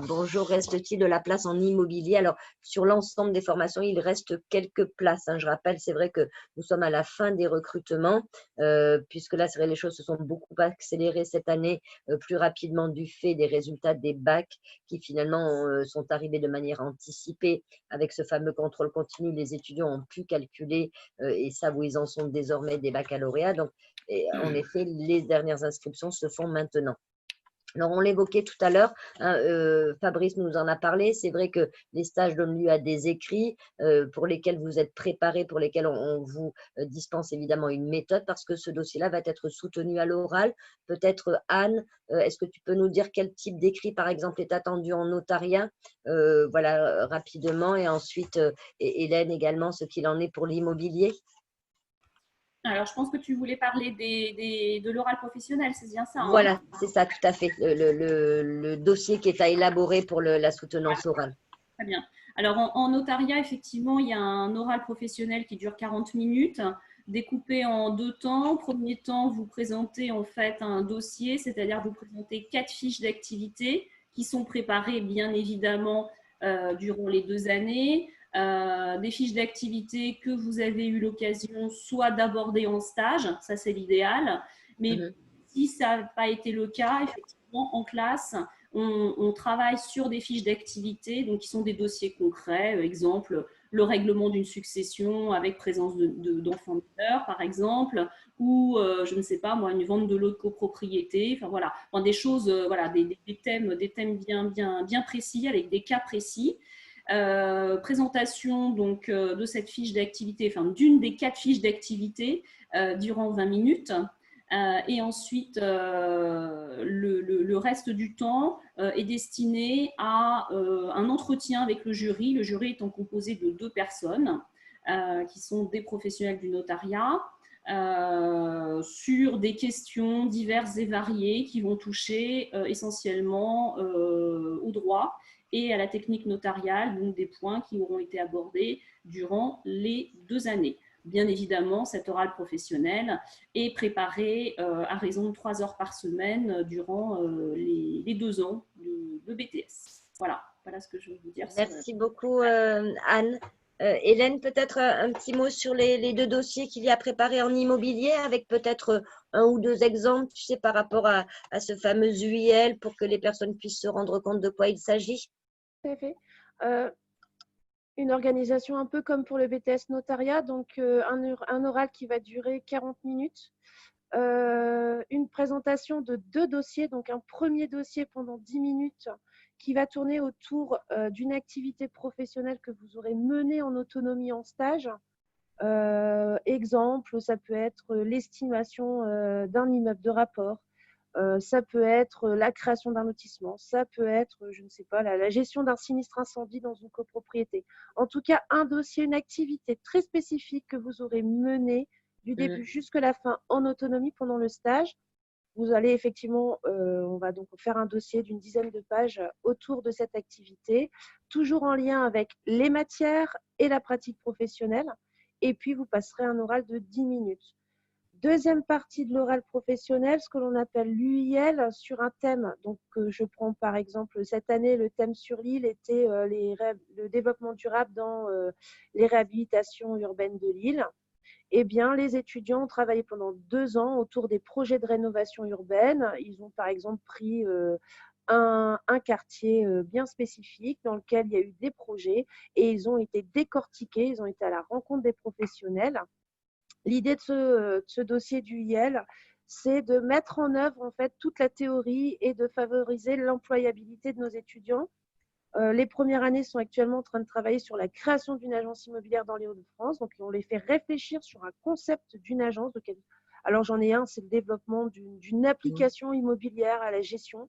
bonjour, reste-t-il de la place en immobilier? Alors, sur l'ensemble des formations, il reste quelques places. Hein. Je rappelle, c'est vrai que nous sommes à la fin des recrutements, puisque là, c'est vrai, les choses se sont beaucoup accélérées cette année, plus rapidement du fait des résultats des bacs qui finalement sont arrivés de manière anticipée avec ce fameux contrôle continu. Les étudiants ont pu calculer et savent où ils en sont désormais des baccalauréats. Donc, en effet, les dernières inscriptions se font maintenant. Alors, on l'évoquait tout à l'heure, hein, Fabrice nous en a parlé. C'est vrai que les stages donnent lieu à des écrits pour lesquels vous êtes préparés, pour lesquels on vous dispense évidemment une méthode parce que ce dossier-là va être soutenu à l'oral. Peut-être, Anne, est-ce que tu peux nous dire quel type d'écrit, par exemple, est attendu en notariat voilà, rapidement. Et ensuite, et Hélène également, ce qu'il en est pour l'immobilier. Alors, je pense que tu voulais parler de l'oral professionnel, c'est bien ça, hein? Voilà, c'est ça, tout à fait. Le dossier qui est à élaborer pour la soutenance orale. Très bien. Alors, en notariat, effectivement, il y a un oral professionnel qui dure 40 minutes, découpé en 2 temps. Premier temps, vous présentez en fait un dossier, c'est-à-dire vous présentez 4 fiches d'activité qui sont préparées, bien évidemment, durant les 2 années. Des fiches d'activité que vous avez eu l'occasion soit d'aborder en stage, ça c'est l'idéal, mais si ça n'a pas été le cas, effectivement, en classe, on travaille sur des fiches d'activité, donc qui sont des dossiers concrets, exemple le règlement d'une succession avec présence d'enfants mineurs, par exemple, ou je ne sais pas moi, une vente de lot de copropriété, enfin voilà, des choses, voilà, des thèmes bien précis avec des cas précis. Présentation donc de cette fiche d'activité, enfin d'une des 4 fiches d'activité durant 20 minutes. Et ensuite, le reste du temps est destiné à un entretien avec le jury. Le jury étant composé de 2 personnes qui sont des professionnels du notariat sur des questions diverses et variées qui vont toucher essentiellement au droit et à la technique notariale, donc des points qui auront été abordés durant les 2 années. Bien évidemment, cet oral professionnel est préparé à raison de 3 heures par semaine durant les 2 ans de BTS. Voilà ce que je veux vous dire. Merci beaucoup, Anne. Hélène, peut-être un petit mot sur les 2 dossiers qu'il y a préparés en immobilier, avec peut-être 1 ou 2 exemples, tu sais, par rapport à ce fameux UIL, pour que les personnes puissent se rendre compte de quoi il s'agit. Tout à fait. Une organisation un peu comme pour le BTS notariat, donc un oral qui va durer 40 minutes, une présentation de 2 dossiers, donc un premier dossier pendant 10 minutes qui va tourner autour d'une activité professionnelle que vous aurez menée en autonomie en stage. Exemple, ça peut être l'estimation d'un immeuble de rapport, ça peut être la création d'un lotissement, ça peut être, je ne sais pas, la gestion d'un sinistre incendie dans une copropriété. En tout cas, un dossier, une activité très spécifique que vous aurez menée du début jusqu'à la fin en autonomie pendant le stage. Vous allez effectivement, on va donc faire un dossier d'une dizaine de pages autour de cette activité, toujours en lien avec les matières et la pratique professionnelle. Et puis, vous passerez un oral de 10 minutes. Deuxième partie de l'oral professionnel, ce que l'on appelle l'UIL, sur un thème. Donc, je prends par exemple cette année, le thème sur l'île était le développement durable dans les réhabilitations urbaines de l'île. Eh bien, les étudiants ont travaillé pendant 2 ans autour des projets de rénovation urbaine. Ils ont par exemple pris un quartier bien spécifique dans lequel il y a eu des projets et ils ont été décortiqués, ils ont été à la rencontre des professionnels. L'idée de ce dossier du IEL, c'est de mettre en œuvre en fait toute la théorie et de favoriser l'employabilité de nos étudiants. Les premières années sont actuellement en train de travailler sur la création d'une agence immobilière dans les Hauts-de-France. Donc, on les fait réfléchir sur un concept d'une agence. Alors, j'en ai un, c'est le développement d'une application immobilière à la gestion.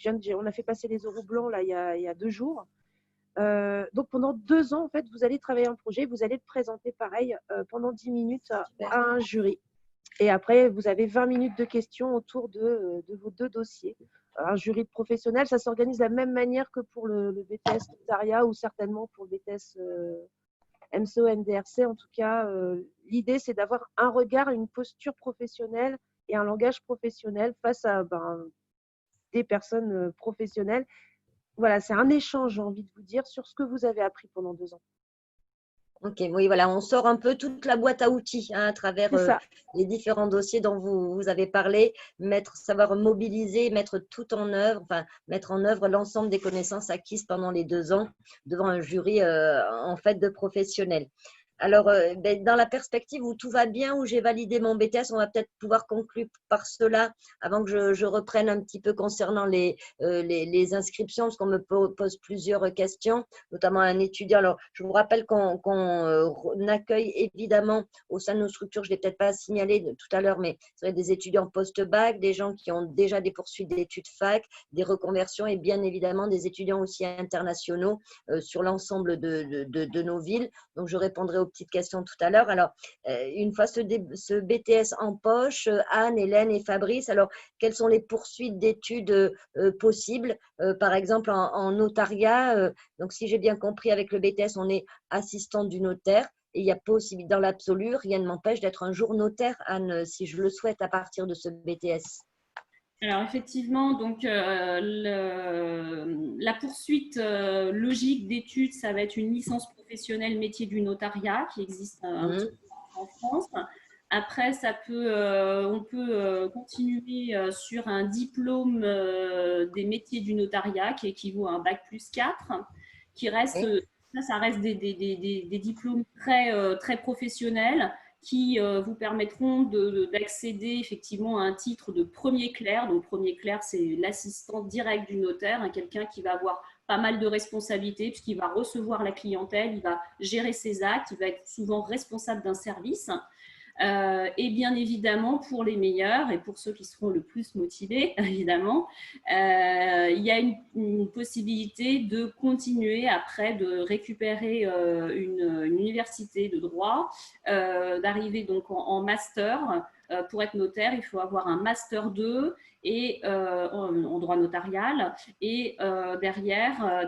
On a fait passer les euros blancs là, il y a 2 jours. Donc, pendant 2 ans, en fait, vous allez travailler un projet, vous allez le présenter pareil pendant 10 minutes à un jury. Et après, vous avez 20 minutes de questions autour de vos 2 dossiers. Un jury de professionnels, ça s'organise de la même manière que pour le BTS notariat ou certainement pour le BTS MCO, NDRC. En tout cas, l'idée, c'est d'avoir un regard, une posture professionnelle et un langage professionnel face à des personnes professionnelles. Voilà, c'est un échange, j'ai envie de vous dire, sur ce que vous avez appris pendant 2 ans. Ok, oui, voilà, on sort un peu toute la boîte à outils à travers les différents dossiers dont vous avez parlé, savoir mobiliser, mettre en œuvre l'ensemble des connaissances acquises pendant les 2 ans devant un jury en fait de professionnels. Alors, dans la perspective où tout va bien, où j'ai validé mon BTS, on va peut-être pouvoir conclure par cela avant que je reprenne un petit peu concernant les inscriptions, parce qu'on me pose plusieurs questions, notamment un étudiant. Alors, je vous rappelle qu'on accueille évidemment au sein de nos structures, je ne l'ai peut-être pas signalé tout à l'heure, mais ce serait des étudiants post-bac, des gens qui ont déjà des poursuites d'études fac, des reconversions et bien évidemment des étudiants aussi internationaux sur l'ensemble de nos villes. Donc, je répondrai aux petites questions tout à l'heure. Alors, une fois ce BTS en poche, Anne, Hélène et Fabrice, alors, quelles sont les poursuites d'études possibles? Par exemple, en notariat, donc si j'ai bien compris, avec le BTS, on est assistant du notaire. Et il y a possible, dans l'absolu, rien ne m'empêche d'être un jour notaire, Anne, si je le souhaite à partir de ce BTS. Alors effectivement, donc la poursuite logique d'études, ça va être une licence professionnelle métier du notariat qui existe un petit peu en France. Après, on peut continuer sur un diplôme des métiers du notariat qui équivaut à un bac+4, qui reste, ça reste des diplômes très professionnels qui vous permettront d'accéder effectivement à un titre de premier clerc. Donc, premier clerc, c'est l'assistant direct du notaire, hein, quelqu'un qui va avoir pas mal de responsabilités puisqu'il va recevoir la clientèle, il va gérer ses actes, il va être souvent responsable d'un service. Et bien évidemment, pour les meilleurs et pour ceux qui seront le plus motivés, évidemment, il y a une possibilité de continuer après, de récupérer une université de droit, d'arriver donc en master. Pour être notaire, il faut avoir un master 2 et en droit notarial et derrière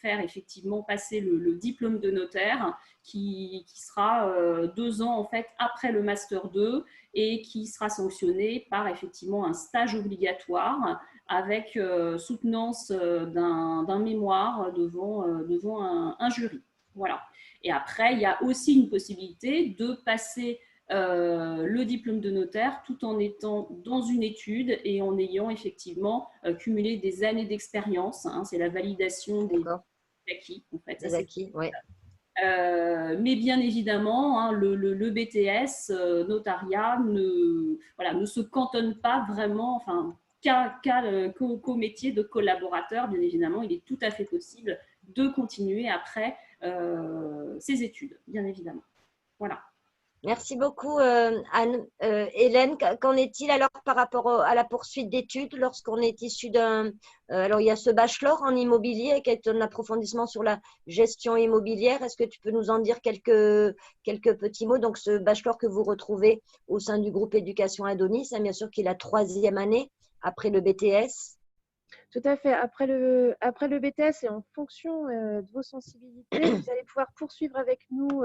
faire effectivement passer le diplôme de notaire qui sera 2 ans en fait après le master 2 et qui sera sanctionné par effectivement un stage obligatoire avec soutenance d'un mémoire devant un jury. Voilà. Et après, il y a aussi une possibilité de passer le diplôme de notaire tout en étant dans une étude et en ayant effectivement cumulé des années d'expérience. Hein, c'est la validation des acquis. En fait. Des acquis, oui. Mais bien évidemment, hein, le BTS notariat ne se cantonne pas vraiment qu'au métier de collaborateur. Bien évidemment, il est tout à fait possible de continuer après ses études, bien évidemment. Voilà. Merci beaucoup, Anne. Hélène, qu'en est-il alors par rapport à la poursuite d'études lorsqu'on est issu d'un… alors, il y a ce bachelor en immobilier qui est un approfondissement sur la gestion immobilière. Est-ce que tu peux nous en dire quelques petits mots? Donc, ce bachelor que vous retrouvez au sein du groupe Éducation Adonis, hein, bien sûr qu'il est la 3e année après le BTS. Tout à fait. Après le BTS et en fonction de vos sensibilités, vous allez pouvoir poursuivre avec nous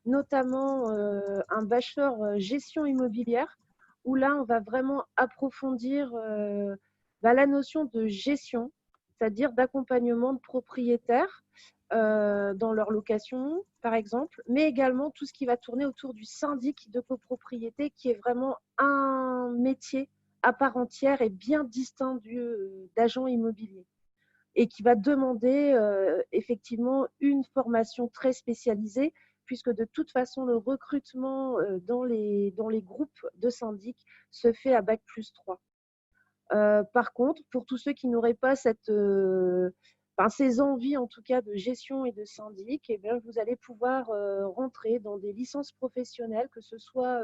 notamment un bachelor gestion immobilière où là, on va vraiment approfondir la notion de gestion, c'est-à-dire d'accompagnement de propriétaires dans leur location, par exemple, mais également tout ce qui va tourner autour du syndic de copropriété qui est vraiment un métier à part entière et bien distinct d'agent immobilier et qui va demander effectivement une formation très spécialisée puisque de toute façon, le recrutement dans les groupes de syndic se fait à bac+3. Par contre, pour tous ceux qui n'auraient pas ces envies en tout cas de gestion et de syndic, eh bien, vous allez pouvoir rentrer dans des licences professionnelles, que ce soit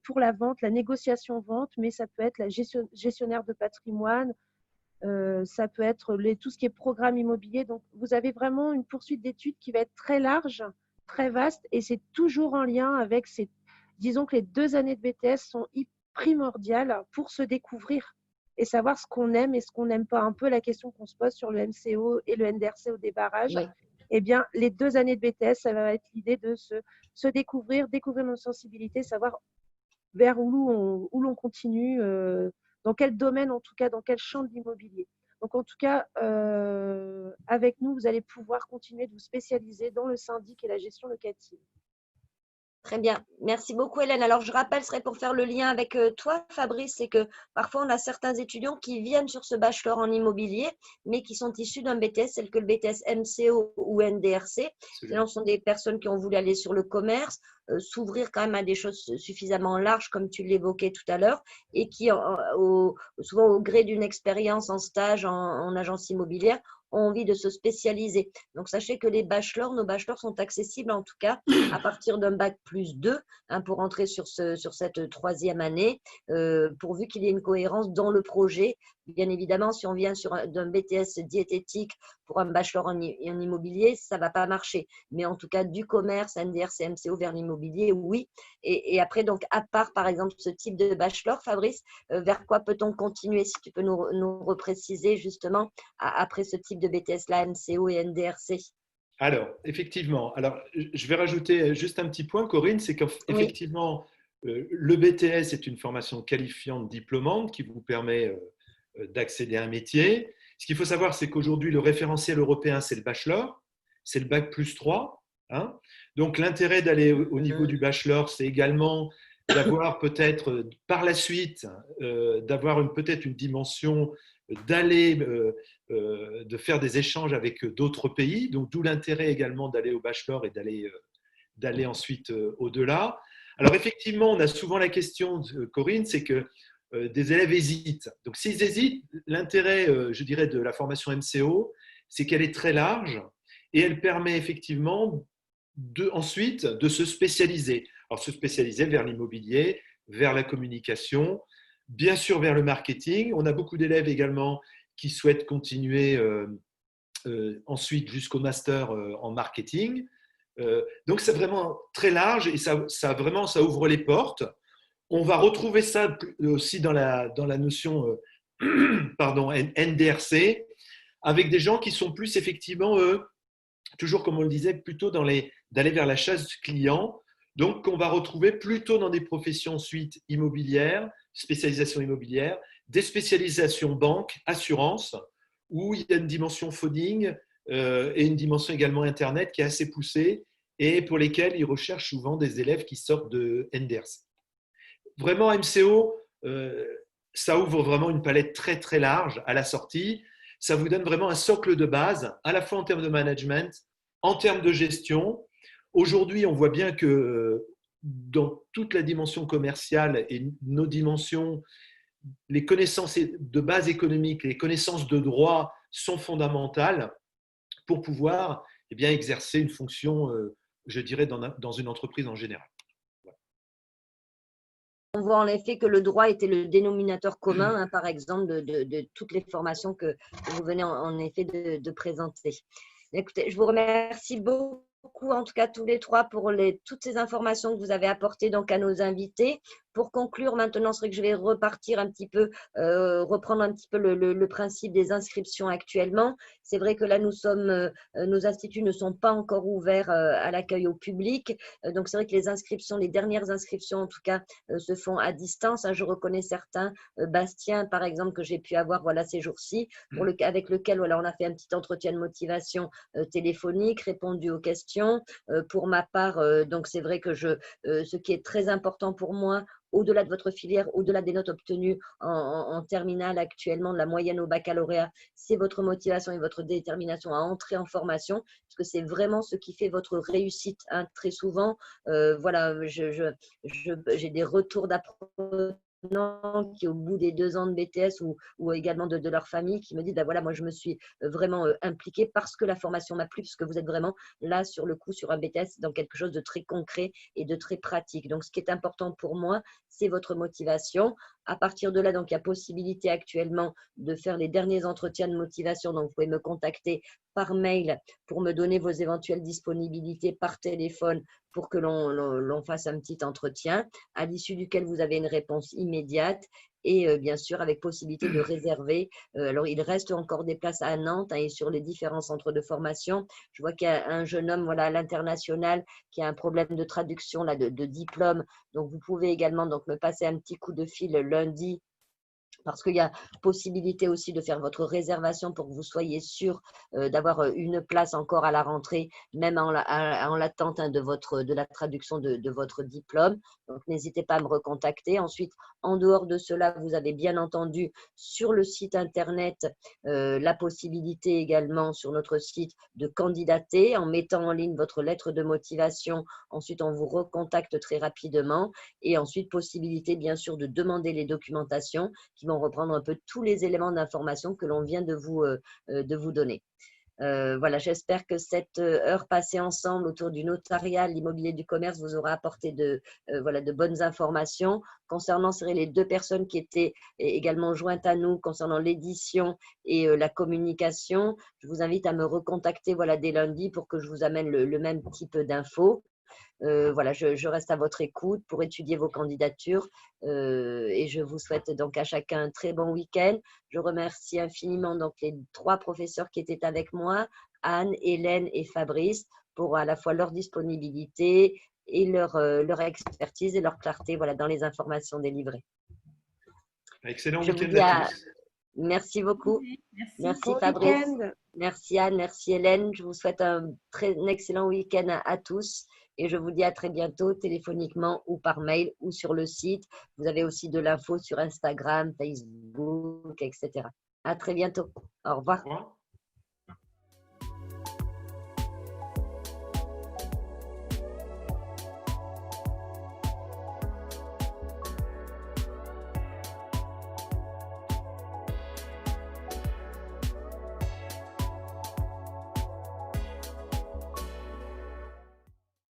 pour la vente, la négociation-vente, mais ça peut être la gestionnaire de patrimoine, ça peut être tout ce qui est programme immobilier. Donc, vous avez vraiment une poursuite d'études qui va être très large, très vaste, et c'est toujours en lien avec disons que les 2 années de BTS sont primordiales pour se découvrir et savoir ce qu'on aime et ce qu'on n'aime pas. Un peu la question qu'on se pose sur le MCO et le NDRC au débarrage. Oui. Eh bien, les 2 années de BTS, ça va être l'idée de se découvrir nos sensibilités, savoir vers où l'on continue, dans quel domaine, en tout cas, dans quel champ de l'immobilier. Donc, en tout cas, avec nous, vous allez pouvoir continuer de vous spécialiser dans le syndic et la gestion locative. Très bien. Merci beaucoup, Hélène. Alors, je rappelle, ce serait pour faire le lien avec toi, Fabrice, c'est que parfois, on a certains étudiants qui viennent sur ce bachelor en immobilier, mais qui sont issus d'un BTS, tel que le BTS MCO ou NDRC. Sinon, ce sont des personnes qui ont voulu aller sur le commerce, s'ouvrir quand même à des choses suffisamment larges, comme tu l'évoquais tout à l'heure, et qui, souvent au gré d'une expérience en stage en agence immobilière, ont envie de se spécialiser. Donc, sachez que nos bachelors sont accessibles en tout cas à partir d'un bac plus 2 pour entrer sur cette troisième année, pourvu qu'il y ait une cohérence dans le projet. Bien évidemment, si on vient d'un BTS diététique pour un bachelor en immobilier, ça ne va pas marcher. Mais en tout cas, du commerce, NDRC, MCO vers l'immobilier, oui. Et après, donc, à part, par exemple, ce type de bachelor, Fabrice, vers quoi peut-on continuer, si tu peux nous repréciser justement après ce type de BTS-là, MCO et NDRC? Alors, effectivement, je vais rajouter juste un petit point, Corinne, c'est Oui, qu'effectivement, le BTS est une formation qualifiante diplômante qui vous permet d'accéder à un métier. Ce qu'il faut savoir, c'est qu'aujourd'hui, le référentiel européen, c'est le bachelor, c'est le bac plus 3, hein. Donc, l'intérêt d'aller au niveau du bachelor, c'est également d'avoir peut-être par la suite, d'avoir peut-être une dimension d'aller, de faire des échanges avec d'autres pays. Donc, d'où l'intérêt également d'aller au bachelor et d'aller ensuite au-delà. Alors, effectivement, on a souvent la question, Corinne, c'est que des élèves hésitent. Donc, s'ils hésitent, l'intérêt, je dirais, de la formation MCO, c'est qu'elle est très large et elle permet effectivement ensuite de se spécialiser. Alors, se spécialiser vers l'immobilier, vers la communication, bien sûr vers le marketing. On a beaucoup d'élèves également qui souhaitent continuer ensuite jusqu'au master en marketing. Donc, c'est vraiment très large et ça ouvre les portes. On va retrouver ça aussi dans la notion pardon, NDRC, avec des gens qui sont plus effectivement, toujours comme on le disait, plutôt d'aller vers la chasse client. Donc, qu'on va retrouver plutôt dans des professions ensuite immobilières, spécialisation immobilière, des spécialisations banque, assurance, où il y a une dimension phoning et une dimension également Internet qui est assez poussée et pour lesquelles ils recherchent souvent des élèves qui sortent de NDRC. Vraiment, MCO, ça ouvre vraiment une palette très, très large à la sortie. Ça vous donne vraiment un socle de base, à la fois en termes de management, en termes de gestion. Aujourd'hui, on voit bien que dans toute la dimension commerciale et nos dimensions, les connaissances de base économique, les connaissances de droit sont fondamentales pour pouvoir exercer une fonction, je dirais, dans une entreprise en général. on voit en effet que le droit était le dénominateur commun, par exemple, de toutes les formations que vous venez en effet de présenter. Écoutez, je vous remercie beaucoup, en tout cas tous les trois, pour toutes ces informations que vous avez apportées donc à nos invités. Pour conclure maintenant, c'est vrai que je vais repartir un petit peu, reprendre un petit peu le principe des inscriptions actuellement. C'est vrai que là, nos instituts ne sont pas encore ouverts à l'accueil au public. Donc, c'est vrai que les dernières inscriptions en tout cas, se font à distance. Je reconnais certains, Bastien par exemple, que j'ai pu avoir ces jours-ci, avec lequel on a fait un petit entretien de motivation téléphonique, répondu aux questions. Pour ma part, donc c'est vrai que ce qui est très important pour moi, au-delà de votre filière, au-delà des notes obtenues en terminale actuellement, de la moyenne au baccalauréat, c'est votre motivation et votre détermination à entrer en formation, parce que c'est vraiment ce qui fait votre réussite. Très souvent, j'ai des retours d'apprenants qui, au bout des 2 ans de BTS ou également de leur famille, qui me disent moi je me suis vraiment impliquée parce que la formation m'a plu, parce que vous êtes vraiment là sur le coup sur un BTS dans quelque chose de très concret et de très pratique. Donc ce qui est important pour moi, c'est votre motivation. À partir de là, donc il y a possibilité actuellement de faire les derniers entretiens de motivation. Donc vous pouvez me contacter par mail pour me donner vos éventuelles disponibilités, par téléphone pour que l'on fasse un petit entretien, à l'issue duquel vous avez une réponse immédiate et bien sûr avec possibilité de réserver. Alors il reste encore des places à Nantes et sur les différents centres de formation. Je vois qu'il y a un jeune homme à l'international qui a un problème de traduction de diplôme. Donc vous pouvez également me passer un petit coup de fil lundi Parce qu'il y a possibilité aussi de faire votre réservation pour que vous soyez sûr d'avoir une place encore à la rentrée, même en l'attente de la traduction de votre diplôme. Donc, n'hésitez pas à me recontacter. Ensuite, en dehors de cela, vous avez bien entendu sur le site internet la possibilité également sur notre site de candidater en mettant en ligne votre lettre de motivation. Ensuite, on vous recontacte très rapidement. Et ensuite, possibilité bien sûr de demander les documentations qui vont reprendre un peu tous les éléments d'information que l'on vient de vous donner. Voilà, j'espère que cette heure passée ensemble autour du notariat, l'immobilier du commerce vous aura apporté de bonnes informations. Concernant les 2 personnes qui étaient également jointes à nous, concernant l'édition et la communication, je vous invite à me recontacter dès lundi pour que je vous amène le même type d'infos. Voilà, je reste à votre écoute pour étudier vos candidatures et je vous souhaite donc à chacun un très bon week-end. Je remercie infiniment donc les 3 professeurs qui étaient avec moi, Anne, Hélène et Fabrice, pour à la fois leur disponibilité et leur expertise et leur clarté dans les informations délivrées. Excellent Je vous week-end dis à tous. merci beaucoup. Merci Bon Fabrice. week-end. Merci Anne, merci Hélène. Je vous souhaite un excellent week-end à tous et je vous dis à très bientôt téléphoniquement ou par mail ou sur le site. Vous avez aussi de l'info sur Instagram, Facebook, etc. À très bientôt. Au revoir. Au revoir.